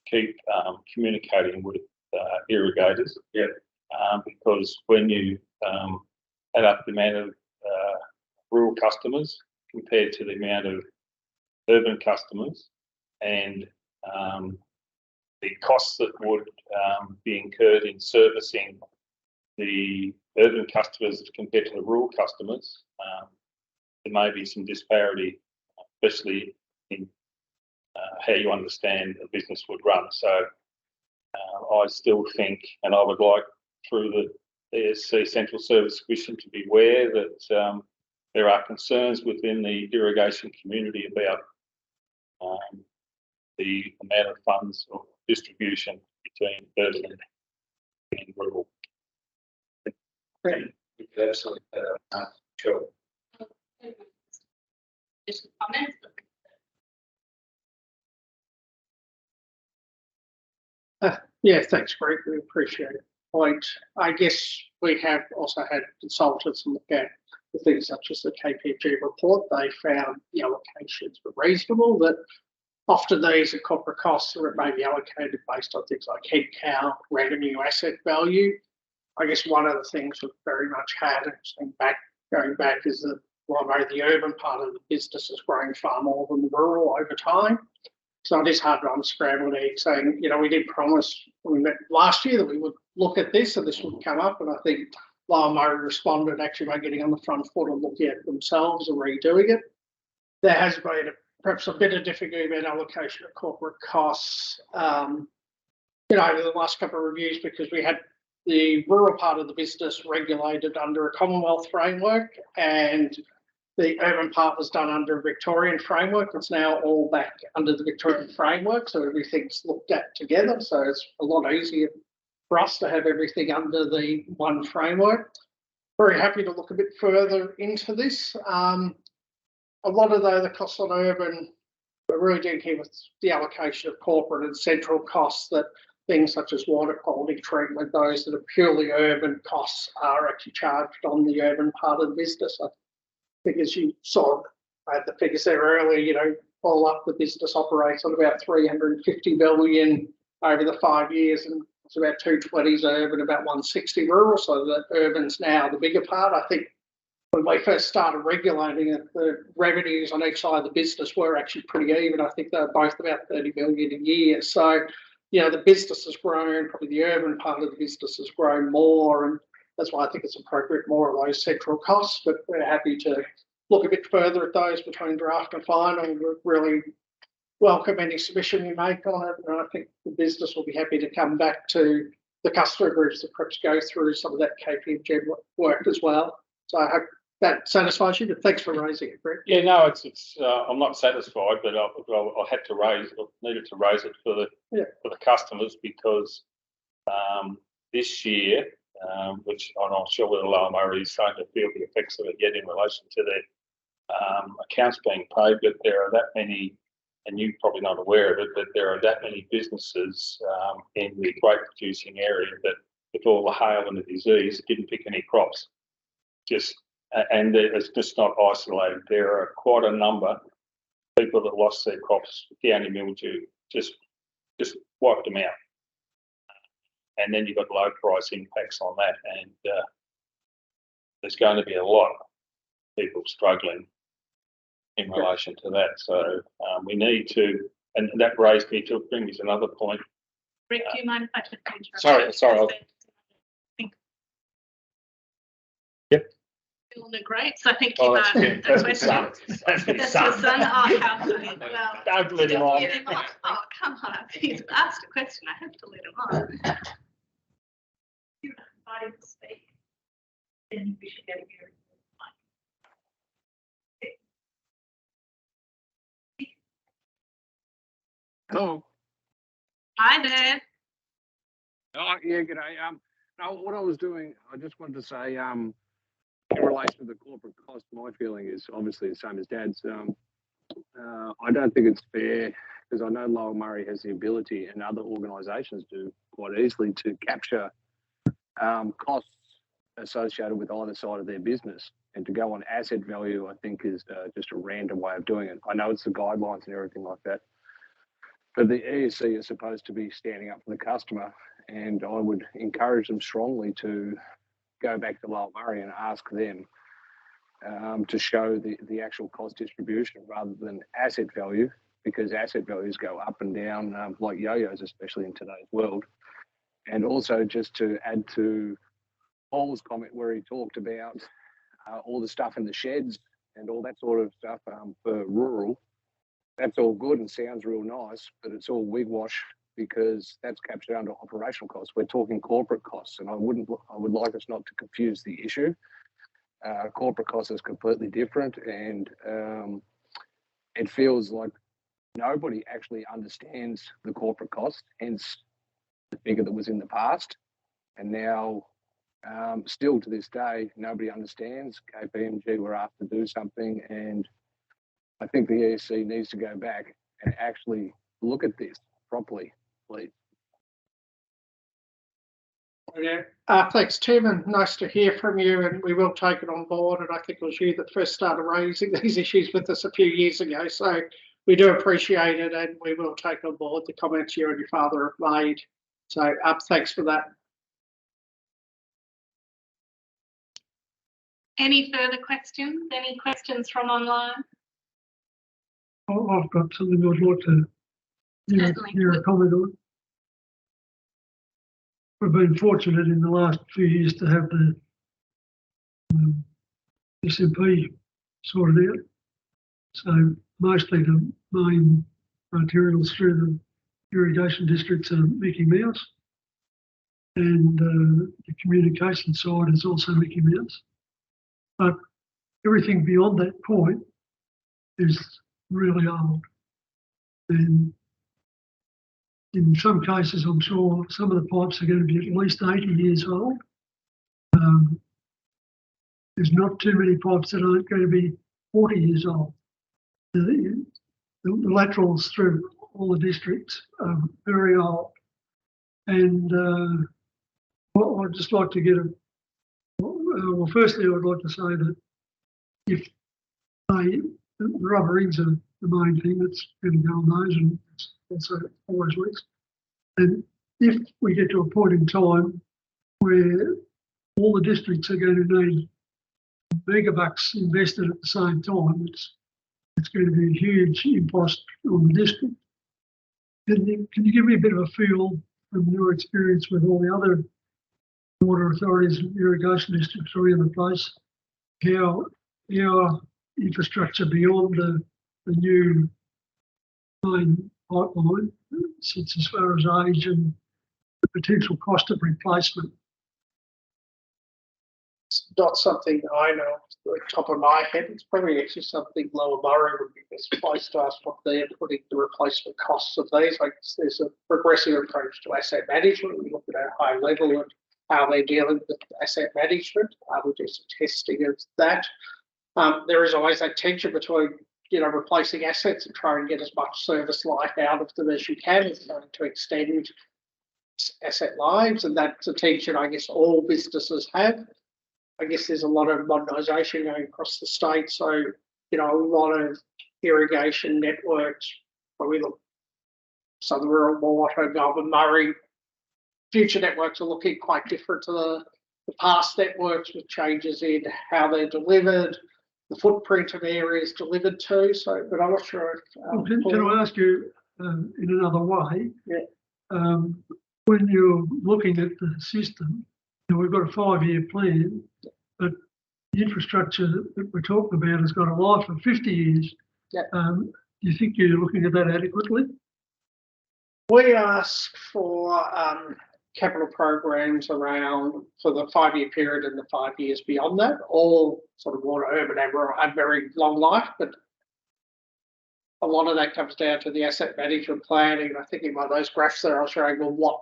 keep communicating with irrigators. Yeah. Because when you add up the amount of rural customers compared to the amount of urban customers and the costs that would be incurred in servicing the urban customers compared to the rural customers, there may be some disparity, especially in how you understand a business would run. So I still think, and I would like through the ESC Central Service Commission to be aware that there are concerns within the irrigation community about the amount of funds or distribution between urban and rural. You could absolutely sure. Just comments. Yeah, thanks, Greg. We appreciate it. I guess we have also had consultants look at the things such as the KPMG report. They found the allocations were reasonable, that often these are corporate costs that may be allocated based on things like headcount, revenue, asset value. I guess one of the things we've very much had, going back, is that the urban part of the business is growing far more than the rural over time. So it is hard to unscramble eggs saying, we did promise when we met last year that we would look at this and this would come up. And I think Lower Murray responded actually by getting on the front foot and looking at it themselves and redoing it. There has been perhaps a bit of difficulty about allocation of corporate costs, over the last couple of reviews, because we had the rural part of the business regulated under a Commonwealth framework and the urban part was done under a Victorian framework. It's now all back under the Victorian framework, so everything's looked at together. So it's a lot easier for us to have everything under the one framework. Very happy to look a bit further into this. A lot of the costs on urban, we're really dealing here with the allocation of corporate and central costs, that things such as water quality treatment, those that are purely urban costs are actually charged on the urban part of the business. I think as you saw, I had the figures there earlier, all up the business operates on about 350 billion over the 5 years, and it's about 220s urban, about 160 rural, so that urban's now the bigger part. I think when we first started regulating it, the revenues on each side of the business were actually pretty even. I think they're both about 30 billion a year. So, the business has grown, probably the urban part of the business has grown more, and that's why I think it's appropriate more of those central costs, but we're happy to look a bit further at those between draft and final. We're really welcome any submission you make on it, and I think the business will be happy to come back to the customer groups that perhaps go through some of that KPMG work as well. So I hope that satisfies you, but thanks for raising it, Greg. Yeah, no, it's I'm not satisfied, but I had to needed to raise it for the customers, because This year, which I'm not sure whether Lower Murray is starting to feel the effects of it yet in relation to their accounts being paid, but there are that many, and you're probably not aware of it, but there are that many businesses in the grape producing area that with all the hail and the disease didn't pick any crops. And it's just not isolated. There are quite a number of people that lost their crops with downy mildew, just wiped them out. And then you've got low price impacts on that, and there's going to be a lot of people struggling in relation to that. So we need to, and that brings me to another point. Rick, do you mind if I just interrupt? Sorry. Yep. Feeling it great. So I think you've asked a question. That's your son. Oh, how funny. Well, don't let him on. Oh, come on. He's asked a question. I have to let him on. You're invited to speak. Then we should get a hearing. Hello. Hi there. Oh, yeah, g'day. No, what I was doing, I just wanted to say, in relation to the corporate cost, my feeling is obviously the same as Dad's. I don't think it's fair because I know Lower Murray has the ability, and other organisations do quite easily, to capture costs associated with either side of their business. And to go on asset value, I think is just a random way of doing it. I know it's the guidelines and everything like that, but the ESC is supposed to be standing up for the customer, and I would encourage them strongly to go back to Lower Murray and ask them to show the actual cost distribution rather than asset value, because asset values go up and down like yo-yos, especially in today's world. And also, just to add to Paul's comment where he talked about all the stuff in the sheds and all that sort of stuff for rural, that's all good and sounds real nice, but it's all wigwash because that's captured under operational costs. We're talking corporate costs, and I would like us not to confuse the issue. Corporate costs is completely different, and it feels like nobody actually understands the corporate cost, hence the figure that was in the past. And now, still to this day, nobody understands. KPMG were asked to do something, and I think the ESC needs to go back and actually look at this properly, please. Thanks, Tim, and nice to hear from you, and we will take it on board. And I think it was you that first started raising these issues with us a few years ago, so we do appreciate it, and we will take on board the comments you and your father have made. So thanks for that. Any further questions? Any questions from online? I've got something I'd like to hear a comment on. We've been fortunate in the last few years to have the SMP sorted out. So mostly the main arterials through the irrigation districts are Mickey Mouse, and the communication side is also Mickey Mouse. But everything beyond that point is really old. And in some cases, I'm sure some of the pipes are going to be at least 80 years old. There's not too many pipes that aren't going to be 40 years old. The laterals through all the districts are very old. And I'd just like to get well, firstly, I'd like to say that if the rubber rigs are the main thing that's going to go on those, and it's also always works. And if we get to a point in time where all the districts are going to need megabucks invested at the same time, it's going to be a huge impost on the district. Can you give me a bit of a feel from your experience with all the other water authorities and irrigation districts around the place, how our infrastructure beyond the new main pipeline sits as far as age and the potential cost of replacement? It's not something I know off the top of my head. It's probably actually something Lower Murray would be best placed to ask what they're putting the replacement costs of these. I guess there's a progressive approach to asset management. We look at a high level and how they're dealing with asset management. We do some testing of that. There is always that tension between, replacing assets and trying to get as much service life out of them as you can, to extend asset lives, and that's a tension I guess all businesses have. I guess there's a lot of modernisation going across the state, so a lot of irrigation networks. When we look some of the rural water, Goulburn, Murray, future networks are looking quite different to the past networks, with changes in how they're delivered, the footprint of areas delivered to. So, but I'm not sure. Can I ask you in another way? Yeah. When you're looking at the system, we've got a 5-year plan, but the infrastructure that we're talking about has got a life of 50 years. Yeah. Do you think you're looking at that adequately? We ask for capital programs around for the 5-year period and the 5 years beyond that. All sort of water, urban and rural have very long life, but a lot of that comes down to the asset management planning. I think in one of those graphs there, I was showing what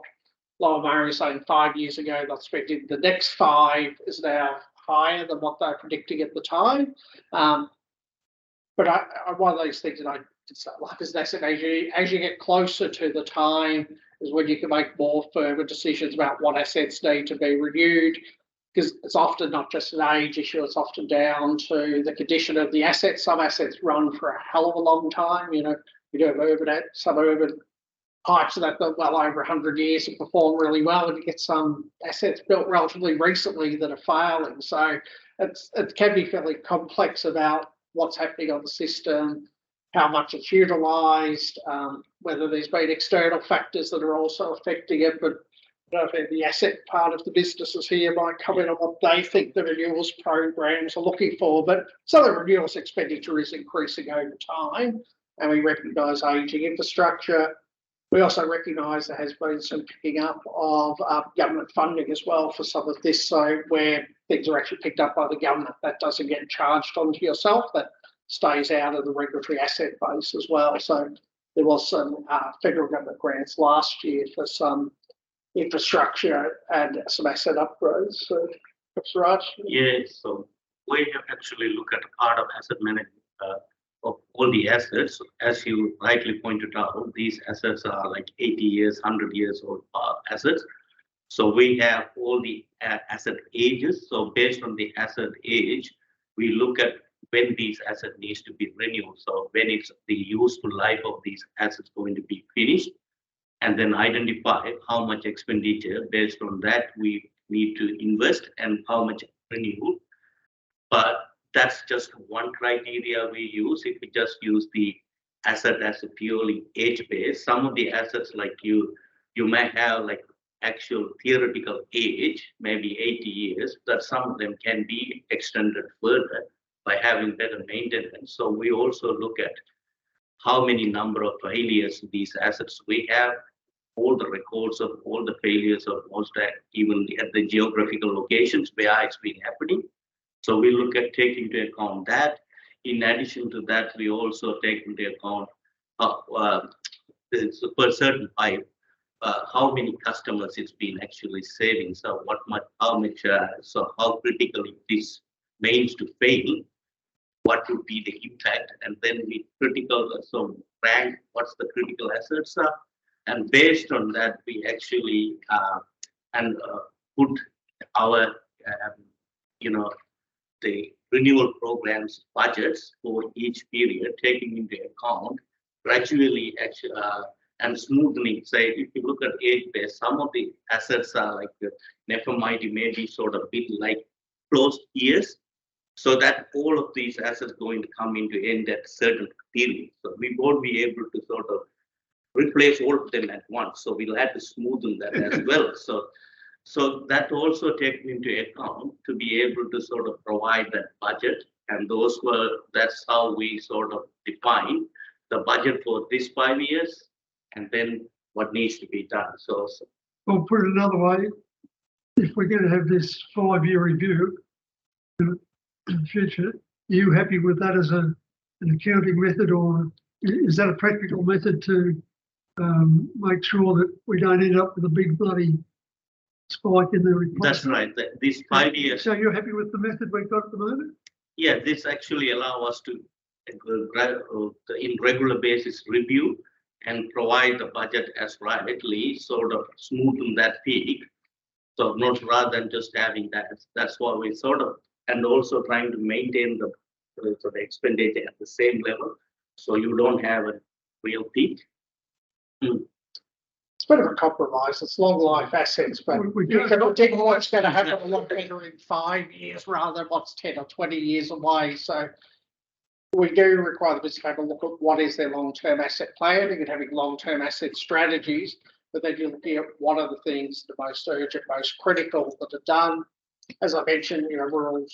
Lower Murray was saying 5 years ago, they'll spend in the next 5 is now higher than what they're predicting at the time. But one of those things that I did say, like, is asset management, as you get closer to the time is when you can make more firmer decisions about what assets need to be renewed, because it's often not just an age issue, it's often down to the condition of the assets. Some assets run for a hell of a long time. You do have some urban pipes that are well over 100 years and perform really well, and you get some assets built relatively recently that are failing. So it can be fairly complex about what's happening on the system, how much it's utilised, whether there's been external factors that are also affecting it. But I don't know if the asset part of the businesses here might comment on what they think the renewals programs are looking for. But some of the renewals expenditure is increasing over time, and we recognise ageing infrastructure. We also recognise there has been some picking up of government funding as well for some of this. So where things are actually picked up by the government, that doesn't get charged onto yourself, that stays out of the regulatory asset base as well. So there was some federal government grants last year for some infrastructure and some asset upgrades. So that's right. Yes, so we have actually looked at part of asset management of all the assets. As you rightly pointed out, these assets are like 80 years, 100 years old assets. So we have all the asset ages. So based on the asset age, we look at when these assets needs to be renewed. So when it's the useful life of these assets going to be finished, and then identify how much expenditure based on that we need to invest and how much renewal. But that's just one criteria we use. If we just use the asset as a purely age base, some of the assets like you may have like actual theoretical age, maybe 80 years, that some of them can be extended further by having better maintenance. So we also look at how many number of failures these assets we have, all the records of all the failures of most even at the geographical locations where it's been happening. So we look at taking into account that. In addition to that, we also take into account per certain pipe, how many customers it's been actually saving. So how much, so how critical if this mains to fail, what would be the impact? And then we so rank what's the critical assets are. And based on that, we actually put our, the renewal programs budgets for each period, taking into account gradually and smoothly. Say, if you look at age base, some of the assets are like the NEFMIT maybe sort of bit like closed years, so that all of these assets going to come into end at certain period. So we won't be able to sort of replace all of them at once. So we'll have to smoothen that as well. So that also taken into account to be able to sort of provide that budget. And that's how we sort of define the budget for this 5 years and then what needs to be done. So I'll put it another way. If we're going to have this 5-year review, in the future. Are you happy with that as an accounting method, or is that a practical method to make sure that we don't end up with a big bloody spike in the replacement? That's right. These 5 years. So you're happy with the method we've got at the moment? Yeah, this actually allow us to in regular basis review and provide the budget as rightly, sort of smoothen that peak. So not rather than just having that. That's why we sort of, and also trying to maintain the sort of expenditure at the same level, so you don't have a real peak. It's a bit of a compromise. It's long life assets, but you can predict what's going to happen a lot better in 5 years rather than what's 10 or 20 years away. So we do require the business to have a look at what is their long-term asset planning and having long-term asset strategies, but then you're looking at what are the things the most urgent, most critical that are done. As I mentioned, rural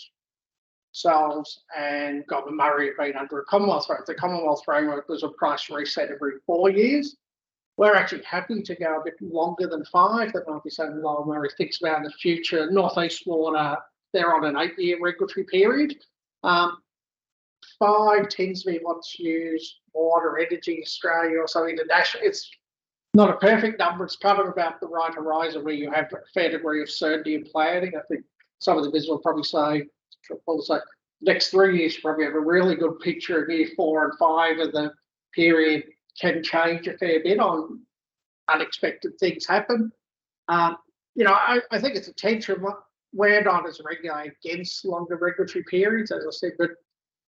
sales and Goulburn Murray have been under a Commonwealth framework. The Commonwealth framework was a price reset every 4 years. We're actually happy to go a bit longer than 5. That might be something Lower Murray thinks about in the future. North East Water, they're on an 8-year regulatory period. 5 tends to be what's used more, Energy Australia or something international. It's not a perfect number. It's kind of about the right horizon where you have a fair degree of certainty in planning. I think some of the business will probably say, next 3 years, you probably have a really good picture of year 4 and 5 of the period can change a fair bit on unexpected things happen. I think it's a tension. We're not as a regulator against longer regulatory periods, as I said, but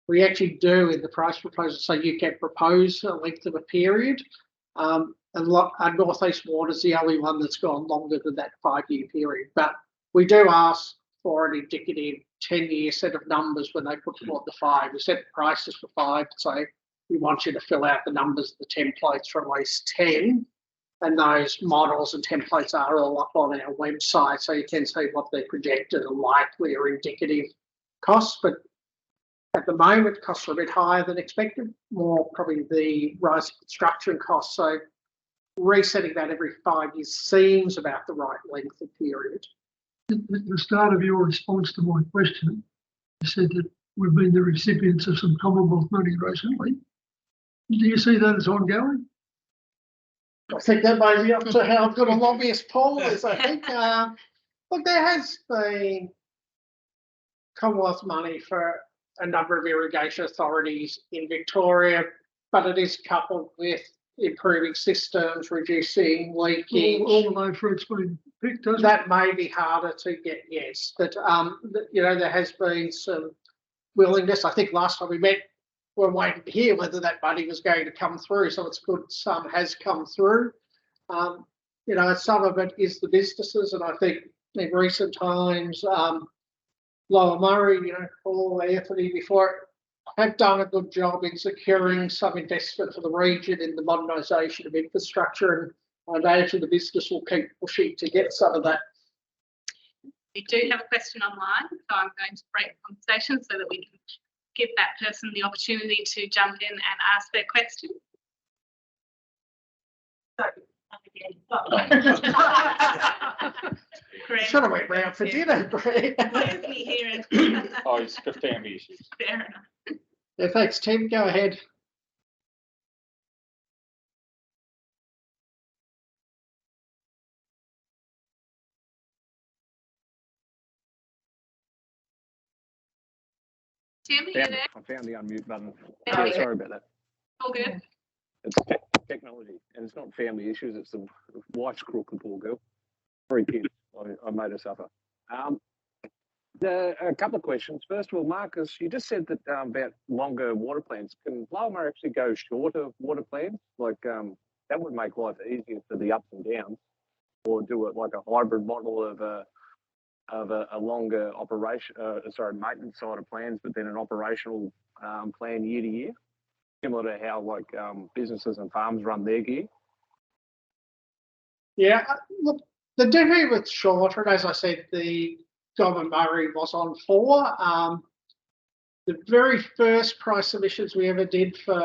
we actually do in the price proposal say you can propose a length of a period. And North East Water is the only one that's gone longer than that 5-year period. But we do ask for an indicative 10-year set of numbers when they put forward the 5. We set prices for 5 to say we want you to fill out the numbers, the templates for at least 10. And those models and templates are all up on our website, so you can see what they're projected and likely or indicative costs. But at the moment, costs are a bit higher than expected, more probably the rise in construction costs. So resetting that every 5 years seems about the right length of period. At the start of your response to my question, you said that we've been the recipients of some Commonwealth money recently. Do you see that as ongoing? I think that may be up to how good a lobbyist Paul is. I think, look, there has been Commonwealth money for a number of irrigation authorities in Victoria, but it is coupled with improving systems, reducing leakage. All the low fruit's been picked, doesn't it? That may be harder to get, yes. But, there has been some willingness. I think last time we met, we're waiting to hear whether that money was going to come through. So it's good some has come through. Some of it is the businesses. And I think in recent times, Lower Murray, Paul, Anthony before have done a good job in securing some investment for the region in the modernisation of infrastructure. And I imagine the business will keep pushing to get some of that. We do have a question online, so I'm going to break the conversation so that we can give that person the opportunity to jump in and ask their question. Greg, Should have went round for dinner, Greg. Where's me here? Oh, it's for family issues. Fair enough. Yeah, thanks, Tim. Go ahead. Tim, are you there? I found the unmute button. Yeah, Yeah, sorry about that. All good. It's technology, and it's not family issues. It's the wife's crook, the poor girl. 3 kids. I made her suffer. A couple of questions. First of all, Marcus, you just said that about longer water plans. Can Lower Murray actually go shorter water plans? Like that would make life easier for the ups and downs, or do it like a hybrid model of a longer operation, maintenance side of plans, but then an operational plan year to year, similar to how businesses and farms run their gear. Yeah, look, the difficulty with shorter, and as I said, the Goulburn Murray was on 4. The very first price submissions we ever did for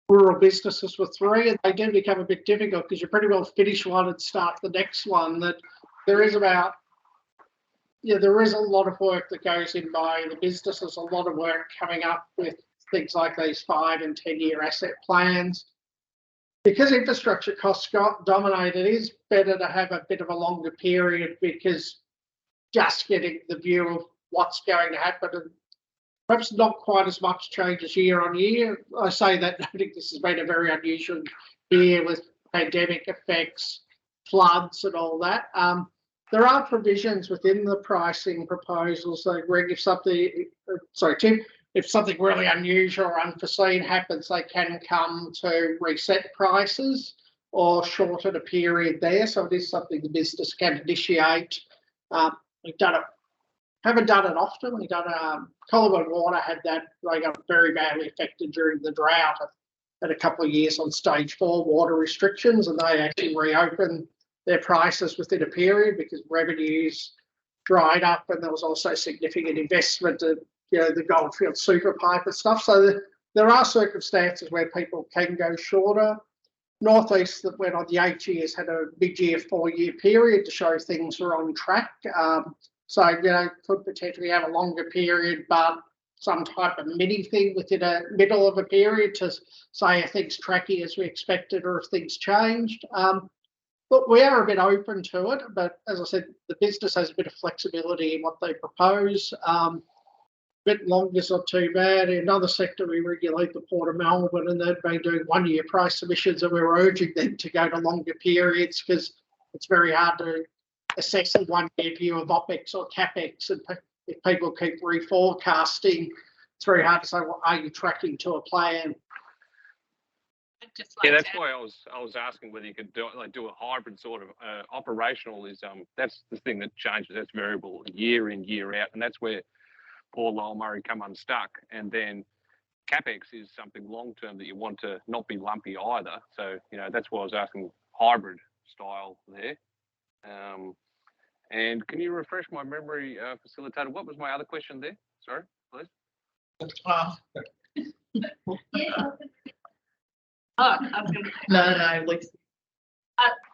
rural businesses were 3, and they do become a bit difficult because you pretty well finish one and start the next one. That there is about yeah, there is a lot of work that goes in by the businesses, a lot of work coming up with things like these 5 and 10-year asset plans. Because infrastructure costs got dominated, it is better to have a bit of a longer period, because just getting the view of what's going to happen, and perhaps not quite as much changes year on year. I say that noting this has been a very unusual year with pandemic effects, floods and all that. There are provisions within the pricing proposals. So, Greg, if something, sorry, Tim, if something really unusual or unforeseen happens, they can come to reset prices or shorten a period there. So it is something the business can initiate. We've done it, haven't done it often. We've done Collingwood Water had that. They got very badly affected during the drought. Had a couple of years on stage 4 water restrictions, and they actually reopened their prices within a period because revenues dried up, and there was also significant investment in, you know, the Goldfield super pipe and stuff. So there are circumstances where people can go shorter. Northeast, that went on the 8 years, had a mid-year 4-year period to show things are on track. So, you know, could potentially have a longer period, but some type of mini thing within a middle of a period to say if things tracking as we expected or if things changed. But we are a bit open to it. But as I said, the business has a bit of flexibility in what they propose. A bit longer is not too bad. In another sector, we regulate the Port of Melbourne, and they've been doing 1-year price submissions, and we're urging them to go to longer periods because it's very hard to assess a 1-year view of OPEX or CAPEX. And if people keep reforecasting, it's very hard to say, well, are you tracking to a plan? Yeah, that's why I was asking whether you could do a hybrid sort of operational. Is that's the thing that changes. That's variable year in, year out, and that's where poor Lower Murray come unstuck. And then CapEx is something long term that you want to not be lumpy either. So, you know, that's why I was asking hybrid style there. And can you refresh my memory, facilitator? What was my other question there? Sorry, please. No, Lucy.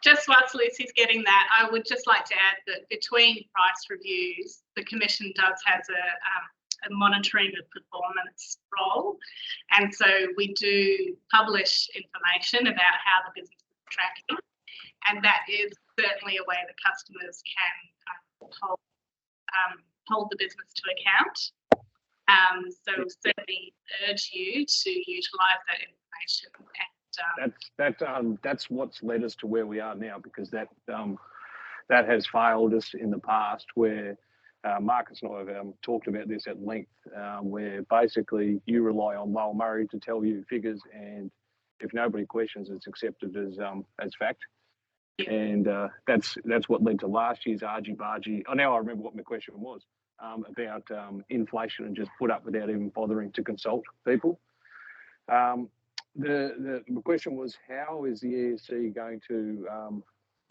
Just whilst Lucy's getting that, I would just like to add that between price reviews, the Commission does have a monitoring of performance role. And so we do publish information about how the business is tracking. And that is certainly a way that customers can hold the business to account. So certainly urge you to utilise that information. That's what's led us to where we are now, because that has failed us in the past, where Marcus and I have talked about this at length, where basically you rely on Lower Murray to tell you figures, and if nobody questions, it's accepted as fact. And that's what led to last year's argy-bargy. Oh, now I remember what my question was about inflation, and just put up without even bothering to consult people. The question was, how is the ESC going to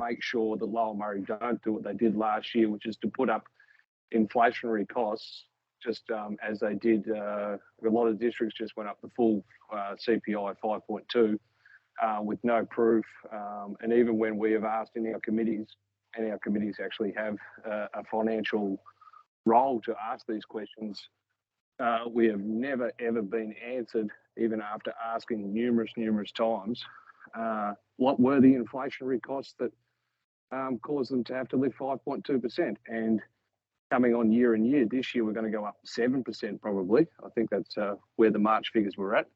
make sure that Lower Murray don't do what they did last year, which is to put up inflationary costs just as they did. A lot of districts just went up the full CPI 5.2 with no proof. And even when we have asked in our committees, and our committees actually have a financial role to ask these questions, we have never ever been answered, even after asking numerous times, what were the inflationary costs that caused them to have to lift 5.2%. And coming on year and year, this year we're going to go up 7% probably. I think that's where the March figures were at.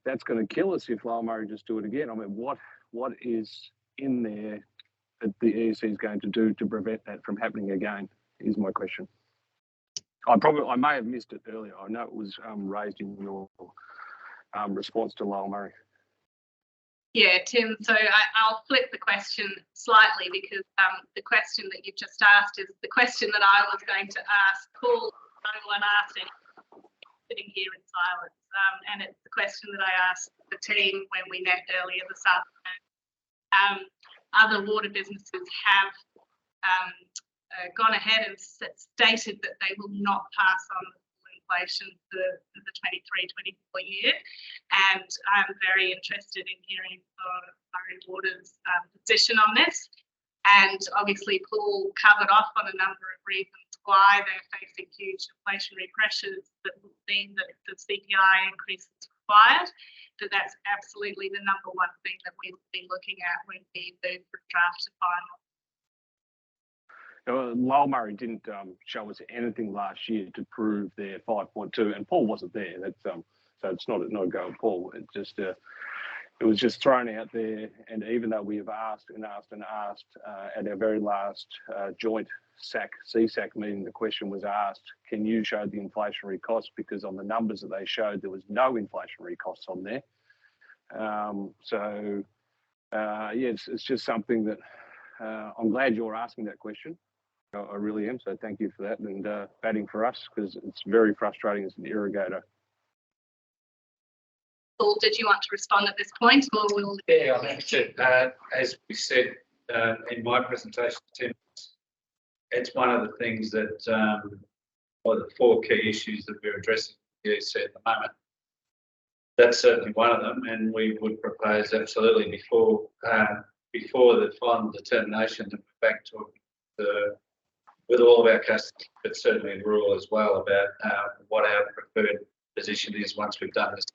That's going to kill us if Lower Murray just do it again. I mean, what is in there that the ESC is going to do to prevent that from happening again, is my question. I may have missed it earlier. I know it was raised in your response to Lower Murray. Yeah, Tim, so I'll flip the question slightly, because the question that you've just asked is the question that I was going to ask Paul. No one asked it, sitting here in silence. And it's the question that I asked the team when we met earlier this afternoon. Other water businesses have gone ahead and stated that they will not pass on the full inflation for the 23-24 year. And I'm very interested in hearing Murray Water's position on this. And obviously Paul covered off on a number of reasons why they're facing huge inflationary pressures that will mean that the CPI increase is required. But that's absolutely the number one thing that we will be looking at when we move from draft to final. Lowell Murray didn't show us anything last year to prove their 5.2, and Paul wasn't there. That's so it's not a go at Paul. It's just it was just thrown out there. And even though we have asked and asked and asked at our very last joint CSAC meeting, the question was asked, can you show the inflationary costs? Because on the numbers that they showed, there was no inflationary costs on there. Yeah, it's just something that I'm glad you're asking that question. I really am. So thank you for that, and batting for us, because it's very frustrating as an irrigator. Paul, did you want to respond at this point, or will? Yeah, I think that, as we said in my presentation, Tim, it's one of the things that, or the 4 key issues that we're addressing here at the moment. That's certainly one of them, and we would propose absolutely before the final determination that we're back to with all of our customers, but certainly in rural as well, about what our preferred position is once we've done this.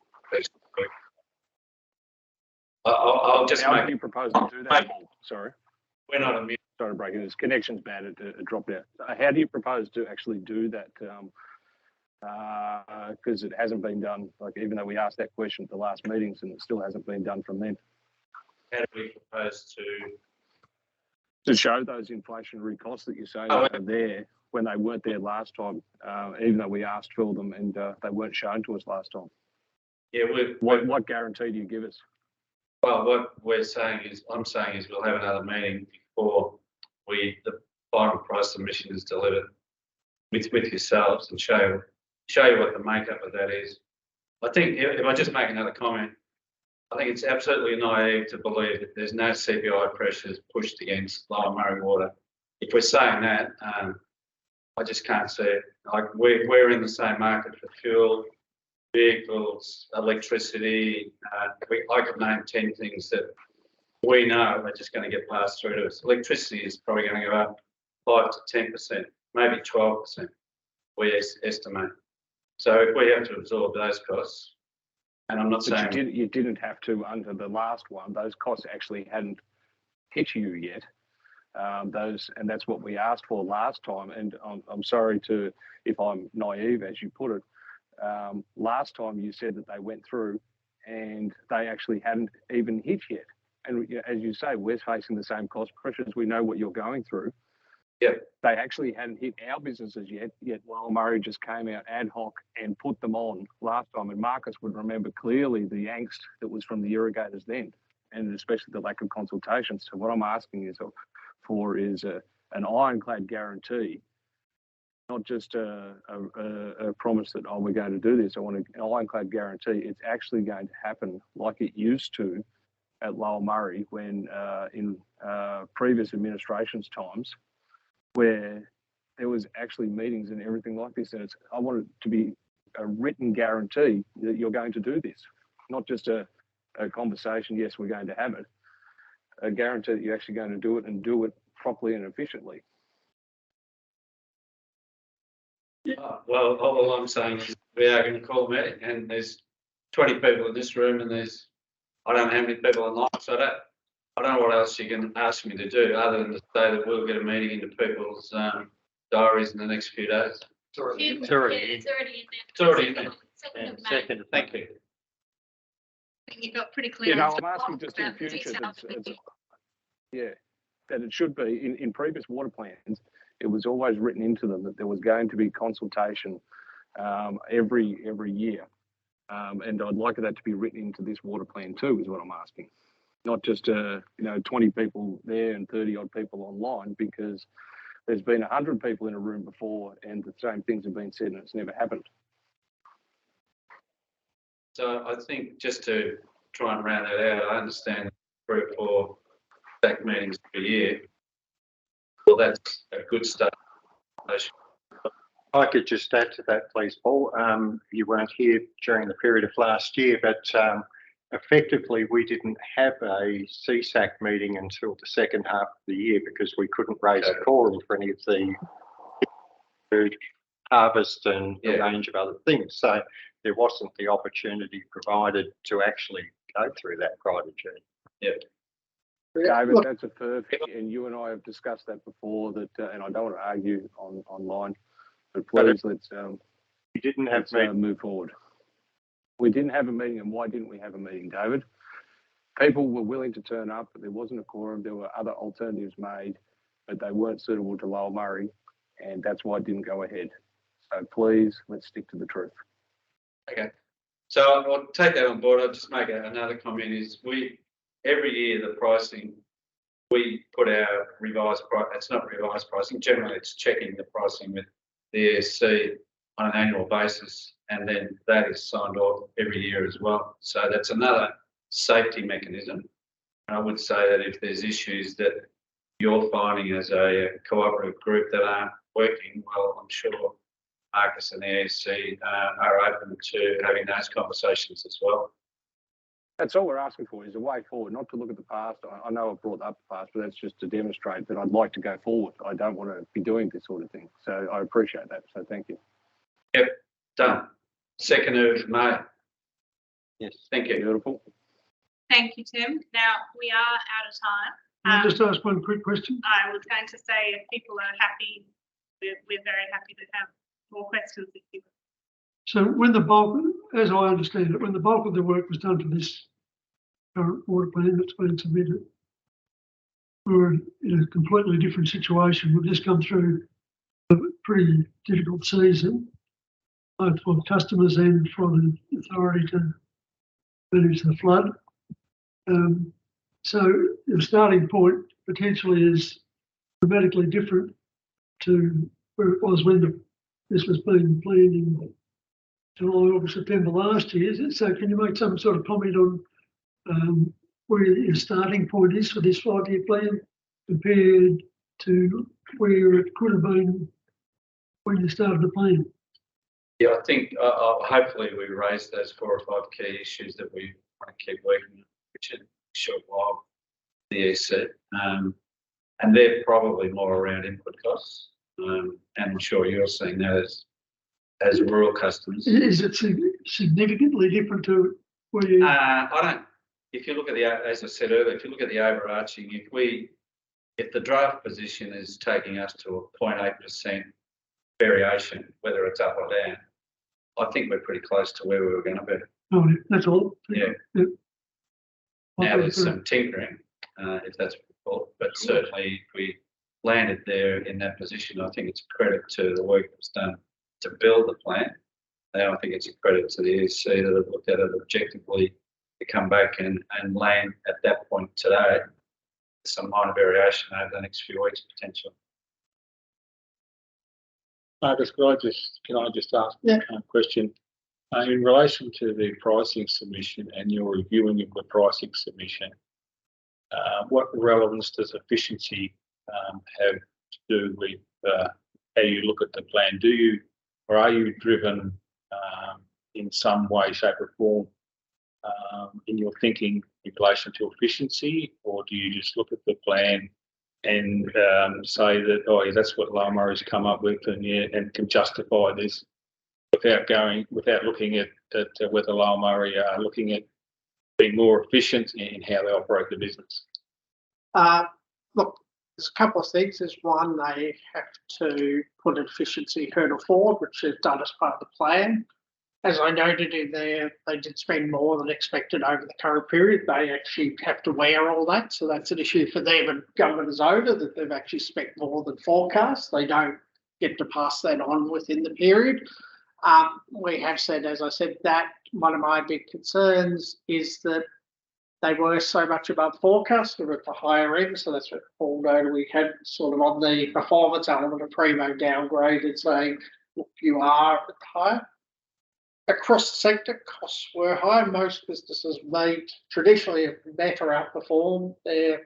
I'll just How make. do you propose to do that, Paul? Sorry. We're not a mute. Sorry to break it. His connection's bad. It dropped out. How do you propose to actually do that? Because it hasn't been done. Like, even though we asked that question at the last meetings, and it still hasn't been done from then. How do we propose to show those inflationary costs that you say are there when they weren't there last time? Even though we asked for them and they weren't shown to us last time. Yeah. What guarantee do you give us? Well, what I'm saying is we'll have another meeting before the final price submission is delivered with yourselves, and show you what the makeup of that is. I think, if I just make another comment, I think it's absolutely naive to believe that there's no CPI pressures pushed against Lower Murray Water. If we're saying that, I just can't see it. Like, we're in the same market for fuel, vehicles, electricity. I could name 10 things that we know are just going to get passed through to us. Electricity is probably going to go up 5 to 10%, maybe 12%, we estimate. So if we have to absorb those costs, and I'm not saying you didn't have to under the last one. Those costs actually hadn't hit you yet. And that's what we asked for last time. And I'm sorry if I'm naive, as you put it. Last time you said that they went through and they actually hadn't even hit yet. And as you say, we're facing the same cost pressures. We know what you're going through. Yeah. They actually hadn't hit our businesses yet Lowell Murray just came out ad hoc and put them on last time. And Marcus would remember clearly the angst that was from the irrigators then, and especially the lack of consultation. So what I'm asking is an ironclad guarantee, not just a promise that, we're going to do this. I want an ironclad guarantee it's actually going to happen like it used to at Lowell Murray when in previous administrations times, where there was actually meetings and everything like this. And I want it to be a written guarantee that you're going to do this, not just a conversation, yes, we're going to have it, a guarantee that you're actually going to do it and do it properly and efficiently. well, all I'm saying is we are going to call a meeting, and there's 20 people in this room, and I don't know how many people online, so I don't know what else you can ask me to do other than to say that we'll get a meeting into people's diaries in the next few days. It's already in there. It's already in there. Second. Thank you. You got pretty clear. I'm asking just in future that it should be in previous water plans. It was always written into them that there was going to be consultation every year, and I'd like that to be written into this water plan too. Is what I'm asking. Not just 20 people there and 30 odd people online, because there's been 100 people in a room before and the same things have been said and it's never happened. So I think, just to try and round that out, I understand 3 or 4 stack meetings per year. Well, that's a good start. I could just add to that, please, Paul. You weren't here during the period of last year, but effectively, we didn't have a CSAC meeting until the second half of the year because we couldn't raise a quorum for any of the food harvest and a range of other things. So there wasn't the opportunity provided to actually go through that prior to June. Yeah. David, Look, that's a perfect, and you and I have discussed that before. That, and I don't want to argue online, but please let's we didn't have move forward. We didn't have a meeting, and why didn't we have a meeting, David? People were willing to turn up, but there wasn't a quorum. There were other alternatives made, but they weren't suitable to Lower Murray, and that's why it didn't go ahead. So please, let's stick to the truth. Okay. So I'll take that on board. I'll just make another comment is every year the pricing, we put our revised price, it's not revised pricing, generally it's checking the pricing with the ESC on an annual basis, and then that is signed off every year as well. So that's another safety mechanism. And I would say that if there's issues that you're finding as a cooperative group that aren't working, well, I'm sure Marcus and the ESC are open to having those conversations as well. That's all we're asking for is a way forward, not to look at the past. I know I've brought up the past, but that's just to demonstrate that I'd like to go forward. I don't want to be doing this sort of thing. So I appreciate that. So thank you. Yep, done. 2nd of May. Yes. Thank you. Beautiful. Thank you, Tim. Now, we are out of time. Can I just ask one quick question? I was going to say if people are happy, we're very happy to have more questions if you. So when the bulk, as I understand it, when the bulk of the work was done for this current water plan that's been submitted, we were in a completely different situation. We've just come through a pretty difficult season, both for customers and for the authority to manage the flood. So the starting point potentially is dramatically different to where it was when this was being planned in July, August, September last year. So can you make some sort of comment on where your starting point is for this 5-year plan compared to where it could have been when you started the plan? Yeah, I think hopefully we raised those 4 or 5 key issues that we want to keep working on, which in a short while, the EC. And they're probably more around input costs. And I'm sure you're seeing that as rural customers. Is it significantly different to where you? I don't. If you look at as I said earlier, if you look at the overarching, if the draft position is taking us to a 0.8% variation, whether it's up or down, I think we're pretty close to where we were going to be. Oh, that's all. Yeah. Yep. Now there's some tinkering, if that's what we call it, but certainly if we landed there in that position, I think it's a credit to the work that was done to build the plan. And I think it's a credit to the EC that have looked at it objectively to come back and land at that point today. Some minor variation over the next few weeks potentially. Marcus, can I just ask a question? In relation to the pricing submission and your reviewing of the pricing submission, what relevance does efficiency have to do with how you look at the plan? Do you, or are you driven in some way, shape or form in your thinking in relation to efficiency, or do you just look at the plan and say that, oh yeah, that's what Lower Murray's come up with, and can justify this without looking at whether Lower Murray are looking at being more efficient in how they operate the business? Look, there's a couple of things. There's one, they have to put an efficiency hurdle forward, which they've done as part of the plan. As I noted in there, they did spend more than expected over the current period. They actually have to wear all that. So that's an issue for them, and government is over that they've actually spent more than forecast. They don't get to pass that on within the period. We have said, as I said, that one of my big concerns is that they were so much above forecast. We're at the higher end, so that's what Paul noted. We had sort of on the performance element of Primo downgraded, saying, look, you are at the higher. Across the sector, costs were high. Most businesses traditionally have met or outperformed their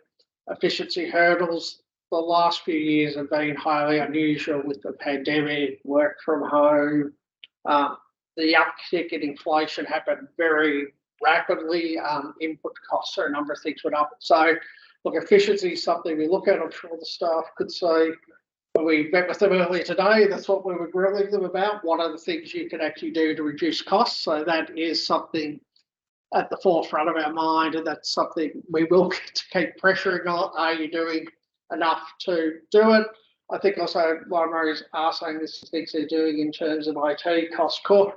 efficiency hurdles. The last few years have been highly unusual with the pandemic, work from home. The uptick in inflation happened very rapidly. Input costs, so a number of things went up. So, look, efficiency is something we look at. I'm sure the staff could say, when we met with them earlier today, that's what we were grilling them about. What are the things you can actually do to reduce costs? So that is something at the forefront of our mind, and that's something we will keep pressuring on. Are you doing enough to do it? I think also while Murray's are saying this is things they're doing in terms of IT cost core,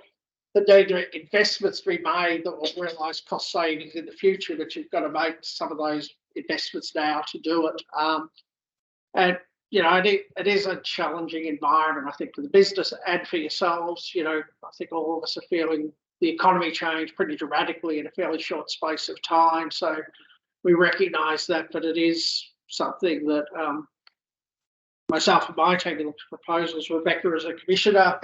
that there are investments to be made that will realise cost savings in the future, but you've got to make some of those investments now to do it. And you know, it is a challenging environment, I think, for the business and for yourselves. You know, I think all of us are feeling the economy change pretty dramatically in a fairly short space of time. So we recognise that, but it is something that myself and my team looked at proposals. Rebecca, as a commissioner,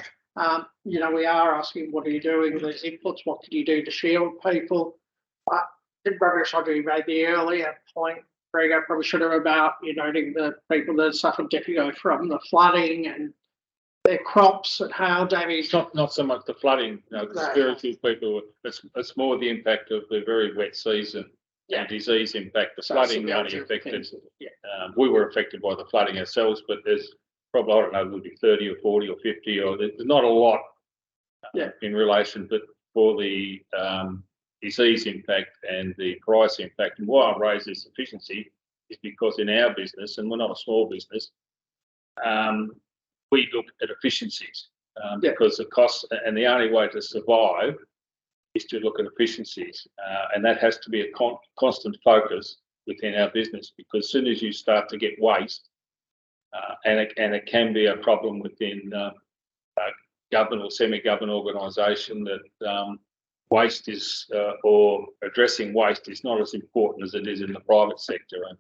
you know, we are asking, what are you doing with these inputs? What can you do to shield people? In rubbish, I do made the earlier point, Greg, I probably should have, about, you know, the people that suffered from the flooding and their crops and how damaged. Not so much the flooding, you know, the spiritual people. It's more the impact of the very wet season and disease impact. The flooding only affected. We were affected by the flooding ourselves, but there's probably, I don't know, would be 30 or 40 or 50, or there's not a lot in relation, but for the disease impact and the price impact. And why I raise this efficiency is because in our business, and we're not a small business, we look at efficiencies because the cost, and the only way to survive is to look at efficiencies, and that has to be a constant focus within our business, because as soon as you start to get waste, and it can be a problem within government or semi-government organisation, that waste is, or addressing waste is not as important as it is in the private sector. And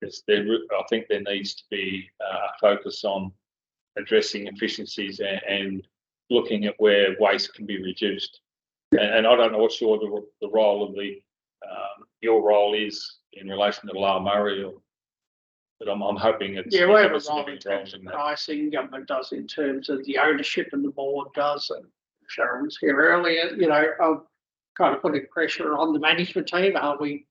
I think there needs to be a focus on addressing efficiencies and looking at where waste can be reduced. And I don't know what the role of your role is in relation to Lower Murray, but I'm hoping it's we have a role in terms of pricing. Government does in terms of the ownership, and the board does. And Sharon was here earlier. You know, I'm kind of putting pressure on the management team. Are we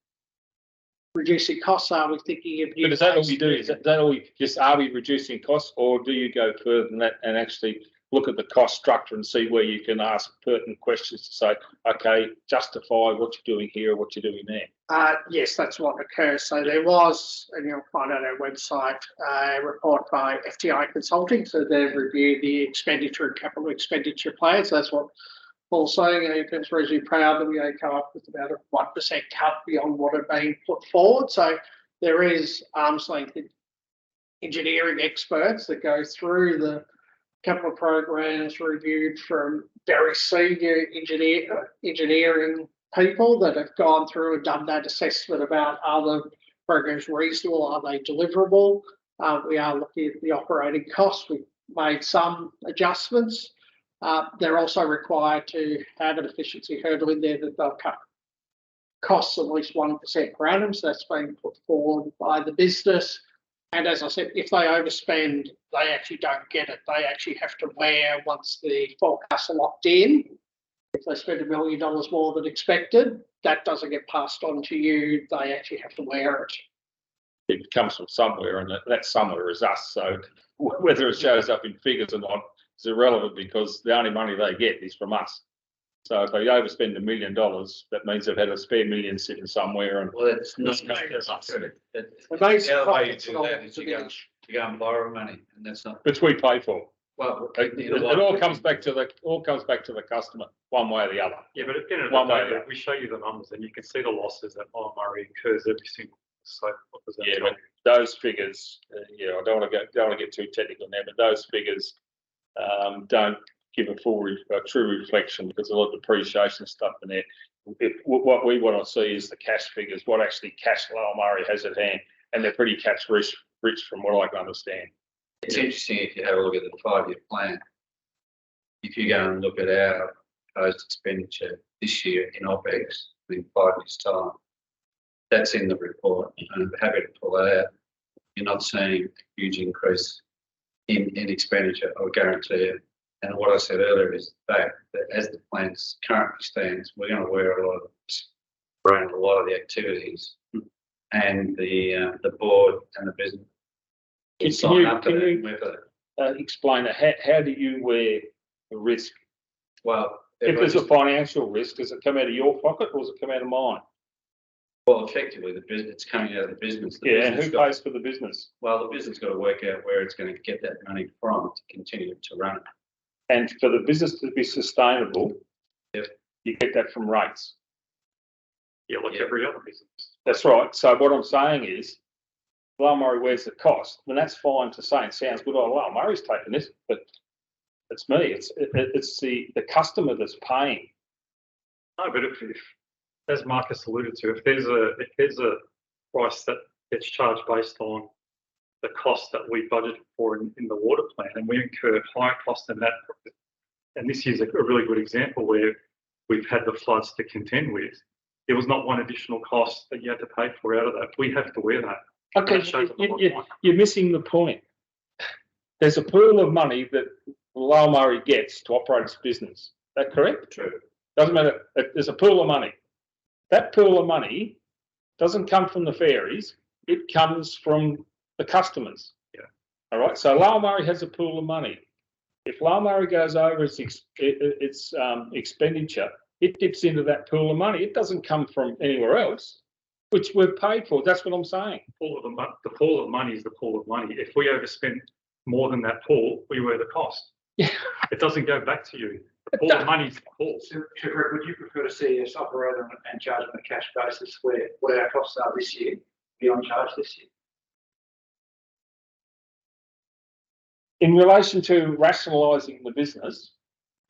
reducing costs? Are we thinking of new? But is that all we do? Is that all we just, are we reducing costs, or do you go further than that and actually look at the cost structure and see where you can ask pertinent questions to say, okay, justify what you're doing here or what you're doing there? Yes, that's what occurs. So there was, and you'll find on our website, a report by FTI Consulting. So they've reviewed the expenditure and capital expenditure plans. That's what Paul's saying. I'm reasonably proud that we come up with about a 1% cut beyond what had been put forward. So there is arm's length engineering experts that go through the capital programs, reviewed from very senior engineering people that have gone through and done that assessment about, are the programs reasonable, are they deliverable? We are looking at the operating costs. We've made some adjustments. They're also required to have an efficiency hurdle in there that they'll cut costs at least 1% per annum. So that's been put forward by the business. And as I said, if they overspend, they actually don't get it. They actually have to wear, once the forecasts are locked in, if they spend $1 million more than expected, that doesn't get passed on to you. They actually have to wear it. It comes from somewhere, and that somewhere is us. So whether it shows up in figures or not is irrelevant, because the only money they get is from us. So if they overspend $1 million, that means they've had a spare million sitting somewhere. And well, it's not the other way you do that is you go and borrow money, and that's not. Which we pay for. Well, it all comes back to the customer, one way or the other. Yeah, but at the end of the day, we show you the numbers, and you can see the losses that Lower Murray incurs every single. So what does that yeah, but those figures, I don't want to get too technical now, but those figures don't give a true reflection, because a lot of depreciation stuff in there. What we want to see is the cash figures, what actually cash Lower Murray has at hand, and they're pretty cash rich from what I can understand. It's interesting if you have a look at the 5-year plan. If you go and look at our proposed expenditure this year in OPEX in 5 years' time, that's in the report, and I'm happy to pull that out. You're not seeing a huge increase in expenditure, I guarantee you. And what I said earlier is the fact that as the plan currently stands, we're going to wear a lot of around a lot of the activities, and the board and the business. Can sign you- up to can that you- with it. Explain that. How do you wear the risk? Well, If there's a financial risk, does it come out of your pocket or does it come out of mine? well, effectively, the business, it's coming out of the business. The Yeah, and business who got- pays for the business? Well, the business got to work out where it's going to get that money from to continue to run it. And for the business to be sustainable, Yep. you get that from rates. Yeah, like Yeah. every other business. That's right. So what I'm saying is, Lower Murray wears the cost, and that's fine to say. It sounds good. Oh, Lower Murray's taking this, but it's me. It's the customer that's paying. No, but if as Marcus alluded to, if there's a price that gets charged based on the cost that we budgeted for in the water plan, and we incur higher costs than that, and this is a really good example where we've had the floods to contend with. There was not one additional cost that you had to pay for out of that. We have to wear that. Okay, That shows at the bottom line. you're missing the point. There's a pool of money that Lower Murray gets to operate its business. Is that correct? True. Doesn't matter. There's a pool of money. That pool of money doesn't come from the ferries. It comes from the customers. Yeah. All right. So Lower Murray has a pool of money. If Lower Murray goes over its expenditure, it dips into that pool of money. It doesn't come from anywhere else, which we've paid for. That's what I'm saying. The pool of money is the pool of money. If we overspend more than that pool, we wear the cost. Yeah. It doesn't go back to you. The pool of money is the pool. So, Greg, would you prefer to see us operate and charge on a cash basis where what our costs are this year, be on charge this year? In relation to rationalising the business,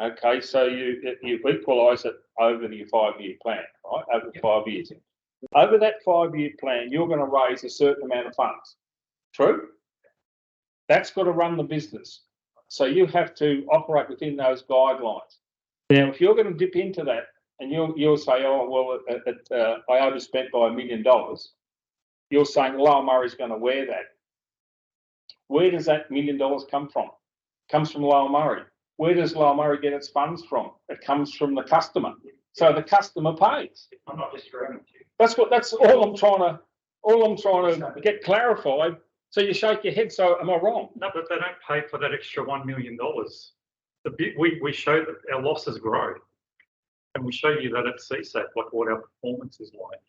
okay, so you equalise it over your 5-year plan, right? Over 5 years. Over that 5-year plan, you're going to raise a certain amount of funds. True? That's got to run the business. So you have to operate within those guidelines. Now, if you're going to dip into that and you'll say, oh, well, I overspent by $1 million, you're saying Lower Murray's going to wear that. Where does that $1 million come from? It comes from Lower Murray. Where does Lower Murray get its funds from? It comes from the customer. So the customer pays. I'm not disagreeing with you. That's all I'm trying to get clarified. So you shake your head. So am I wrong? No, but they don't pay for that extra $1 million. We show that our losses grow, and we show you that at CSAC, like what our performance is like.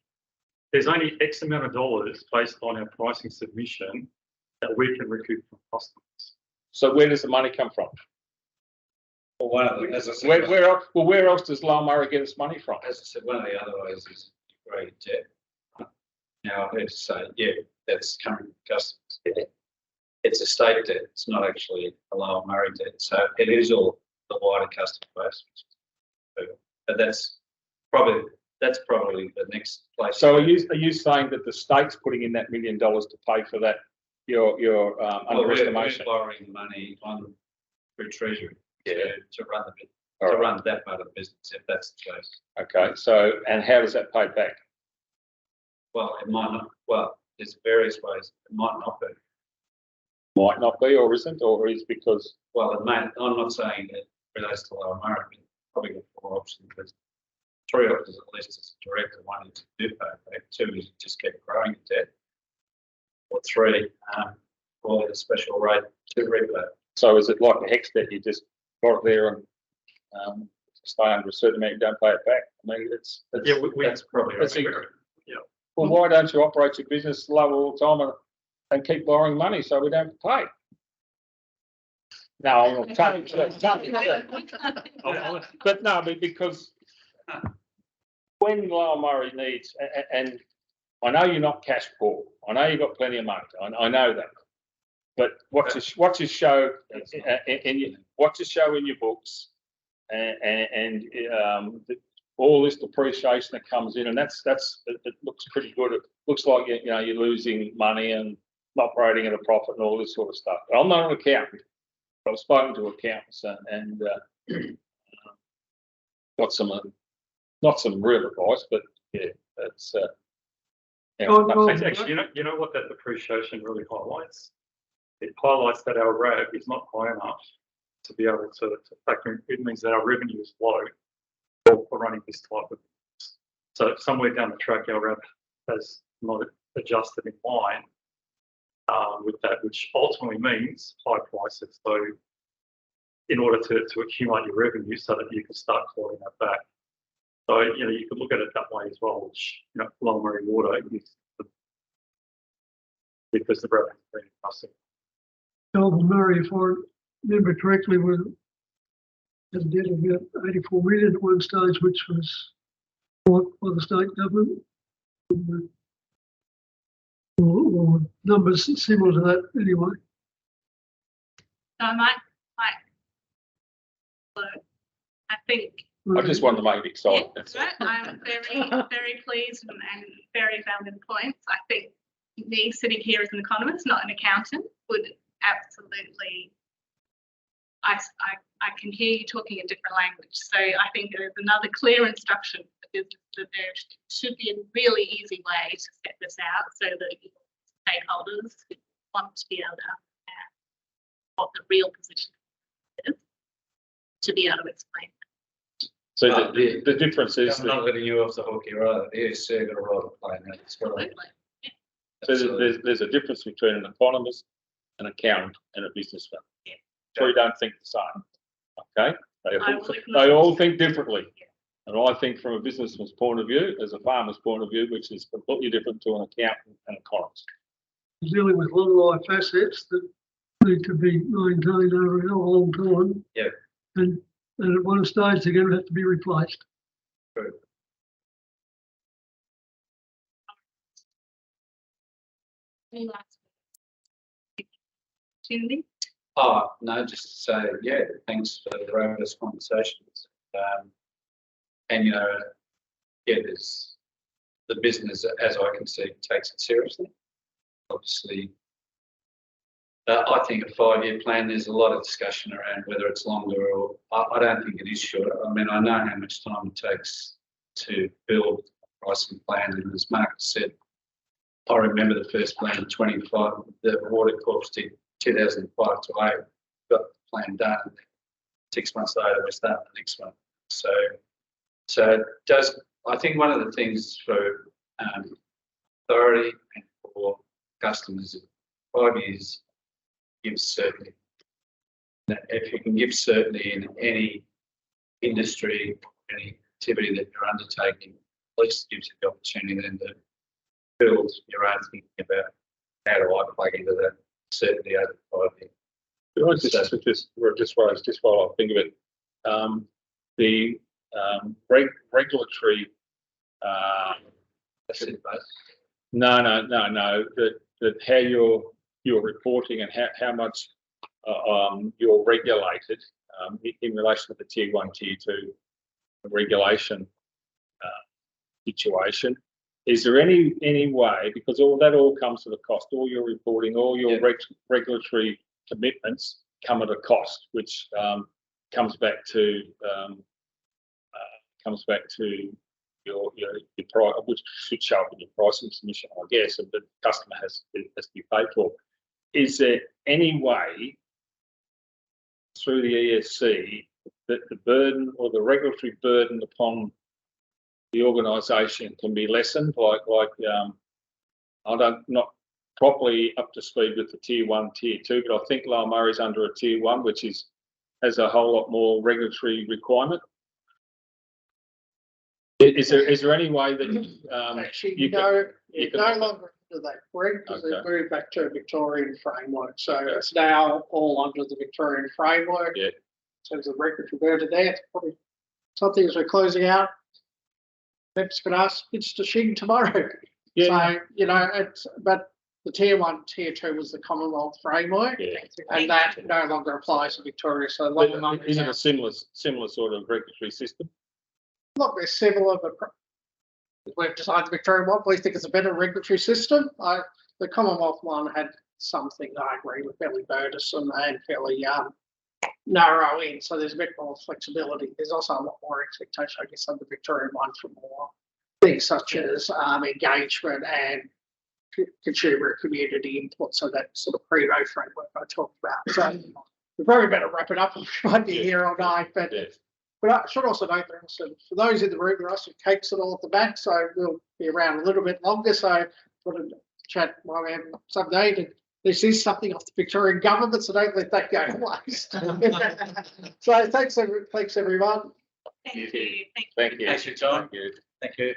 There's only X amount of dollars based on our pricing submission that we can recoup from customers. So where does the money come from? Well, one of the, as I said, Where else does Lower Murray get its money from? as I said, one of the other ways is grade debt. Now, I have to say, yeah, that's coming from customers. It's a state debt. It's not actually a Lower Murray debt. So it is all the wider customer base. But that's probably the next place. So are you saying that the state's putting in that $1 million to pay for that? Your Well, underestimation. We're borrowing the money through Treasury to run the business, All to right. run that part of the business, if that's the case. Okay. So and how does that pay back? Well, it might not. Well, there's various ways. It might not be. Might not be, or isn't, or is because. Well, it may. I'm not saying it relates to Lower Murray. But probably got 4 options. There's 3 options at least as a director. 1 is to do pay back. 2 is just keep growing the debt. Or 3, call it a special rate to repay. So is it like a hex that you just got it there and stay under a certain amount, you don't pay it back? I mean, that's probably that's right. well, why don't you operate your business low all the time and keep borrowing money so we don't pay? No, I'm not but no, because when Lower Murray needs, and I know you're not cash poor, I know you've got plenty of money, I know that. But what you show in your books, and all this depreciation that comes in, and that's it looks pretty good. It looks like you're losing money and not operating at a profit and all this sort of stuff. But I'm not an accountant. But I've spoken to accountants and got some not some real advice, but yeah, that's. Actually, you know what that depreciation really highlights? It highlights that our RAB is not high enough to be able to factor in. It means that our revenue is low for running this type of business. So somewhere down the track, our RAP has not adjusted in line with that, which ultimately means high prices. So in order to accumulate your revenue so that you can start clawing that back. So, you know, you could look at it that way as well, which, you know, Lower Murray Water is because the revenue is very massive. Lower Murray, if I remember correctly, was a debt of about 84 million at one stage, which was bought by the state government. Or numbers similar to that anyway. So I might, I think. I just wanted to make it exciting. Yeah, right. I'm very pleased and very found in points. I think me sitting here as an economist, not an accountant, would absolutely. I can hear you talking a different language. So I think there's another clear instruction for business that there should be a really easy way to set this out so that stakeholders want to be able to understand what the real position is to be able to explain. So the difference is I'm not letting you off the hook here either. Yes, they're going to role play in that. Absolutely. so there's a difference between an economist, an accountant, and a businessman. Yeah. Three don't think the same. Okay, they all think differently. And I think from a businessman's point of view, as a farmer's point of view, which is completely different to an accountant and economist. Dealing with long life assets that need to be maintained over a long time. Yeah. And at one stage they're going to have to be replaced. True. Any last opportunity? Oh, no, just to say, yeah, thanks for the robust conversations. And, you know, yeah, there's the business, as I can see, takes it seriously. Obviously, I think a 5-year plan, there's a lot of discussion around whether it's longer or I don't think it is short. I mean, I know how much time it takes to build a pricing plan. And as Mark said, I remember the first plan in 25, the Water Corps did 2005 to 8, got the plan done. 6 months later, we start the next one. So it does, I think one of the things for authority and for customers, 5 years gives certainty. If you can give certainty in any industry, any activity that you're undertaking, at least it gives you the opportunity then to build your own thinking about how do I plug into that certainty over 5 years. Just while I think of it, the regulatory. That's it, mate. No. That how you're reporting and how much you're regulated in relation to the tier 1, tier 2 regulation situation. Is there any way, because all comes at a cost, all your reporting, all your regulatory commitments come at a cost, which comes back to your price, which should show up in your pricing submission, I guess, and the customer has to be paid for. Is there any way through the ESC that the burden or the regulatory burden upon the organisation can be lessened? Like I'm not properly up to speed with the tier 1, tier 2, but I think Lower Murray's under a tier 1, which has a whole lot more regulatory requirement. Is there any way that actually you no can longer under that, Greg, because they've moved back to a Victorian framework. So it's now all under the Victorian framework. Yeah. In terms of regulatory burden there, it's probably something as we're closing out. Perhaps could ask Mr. Shing tomorrow. Yeah. So, you know, but the tier 1, tier 2 was the Commonwealth framework, and that no longer applies to Victoria. So is it a similar sort of regulatory system? Look, they're similar, but we've designed the Victorian one. We think it's a better regulatory system. The Commonwealth one had something I agree with, fairly burdensome and fairly narrow in, so there's a bit more flexibility. There's also a lot more expectation, I guess, on the Victorian one for more things such as engagement and consumer community input, so that sort of pre-road framework I talked about. So we probably better wrap it up. We might be here all night, but But I should also note that for those in the room, there are some cakes and all at the back, so we'll be around a little bit longer. So for the chat while we have some day. And this is something off the Victorian government, so don't let that go to waste. So thanks everyone. Thank you. Thank you. Thanks for your time. Thank you.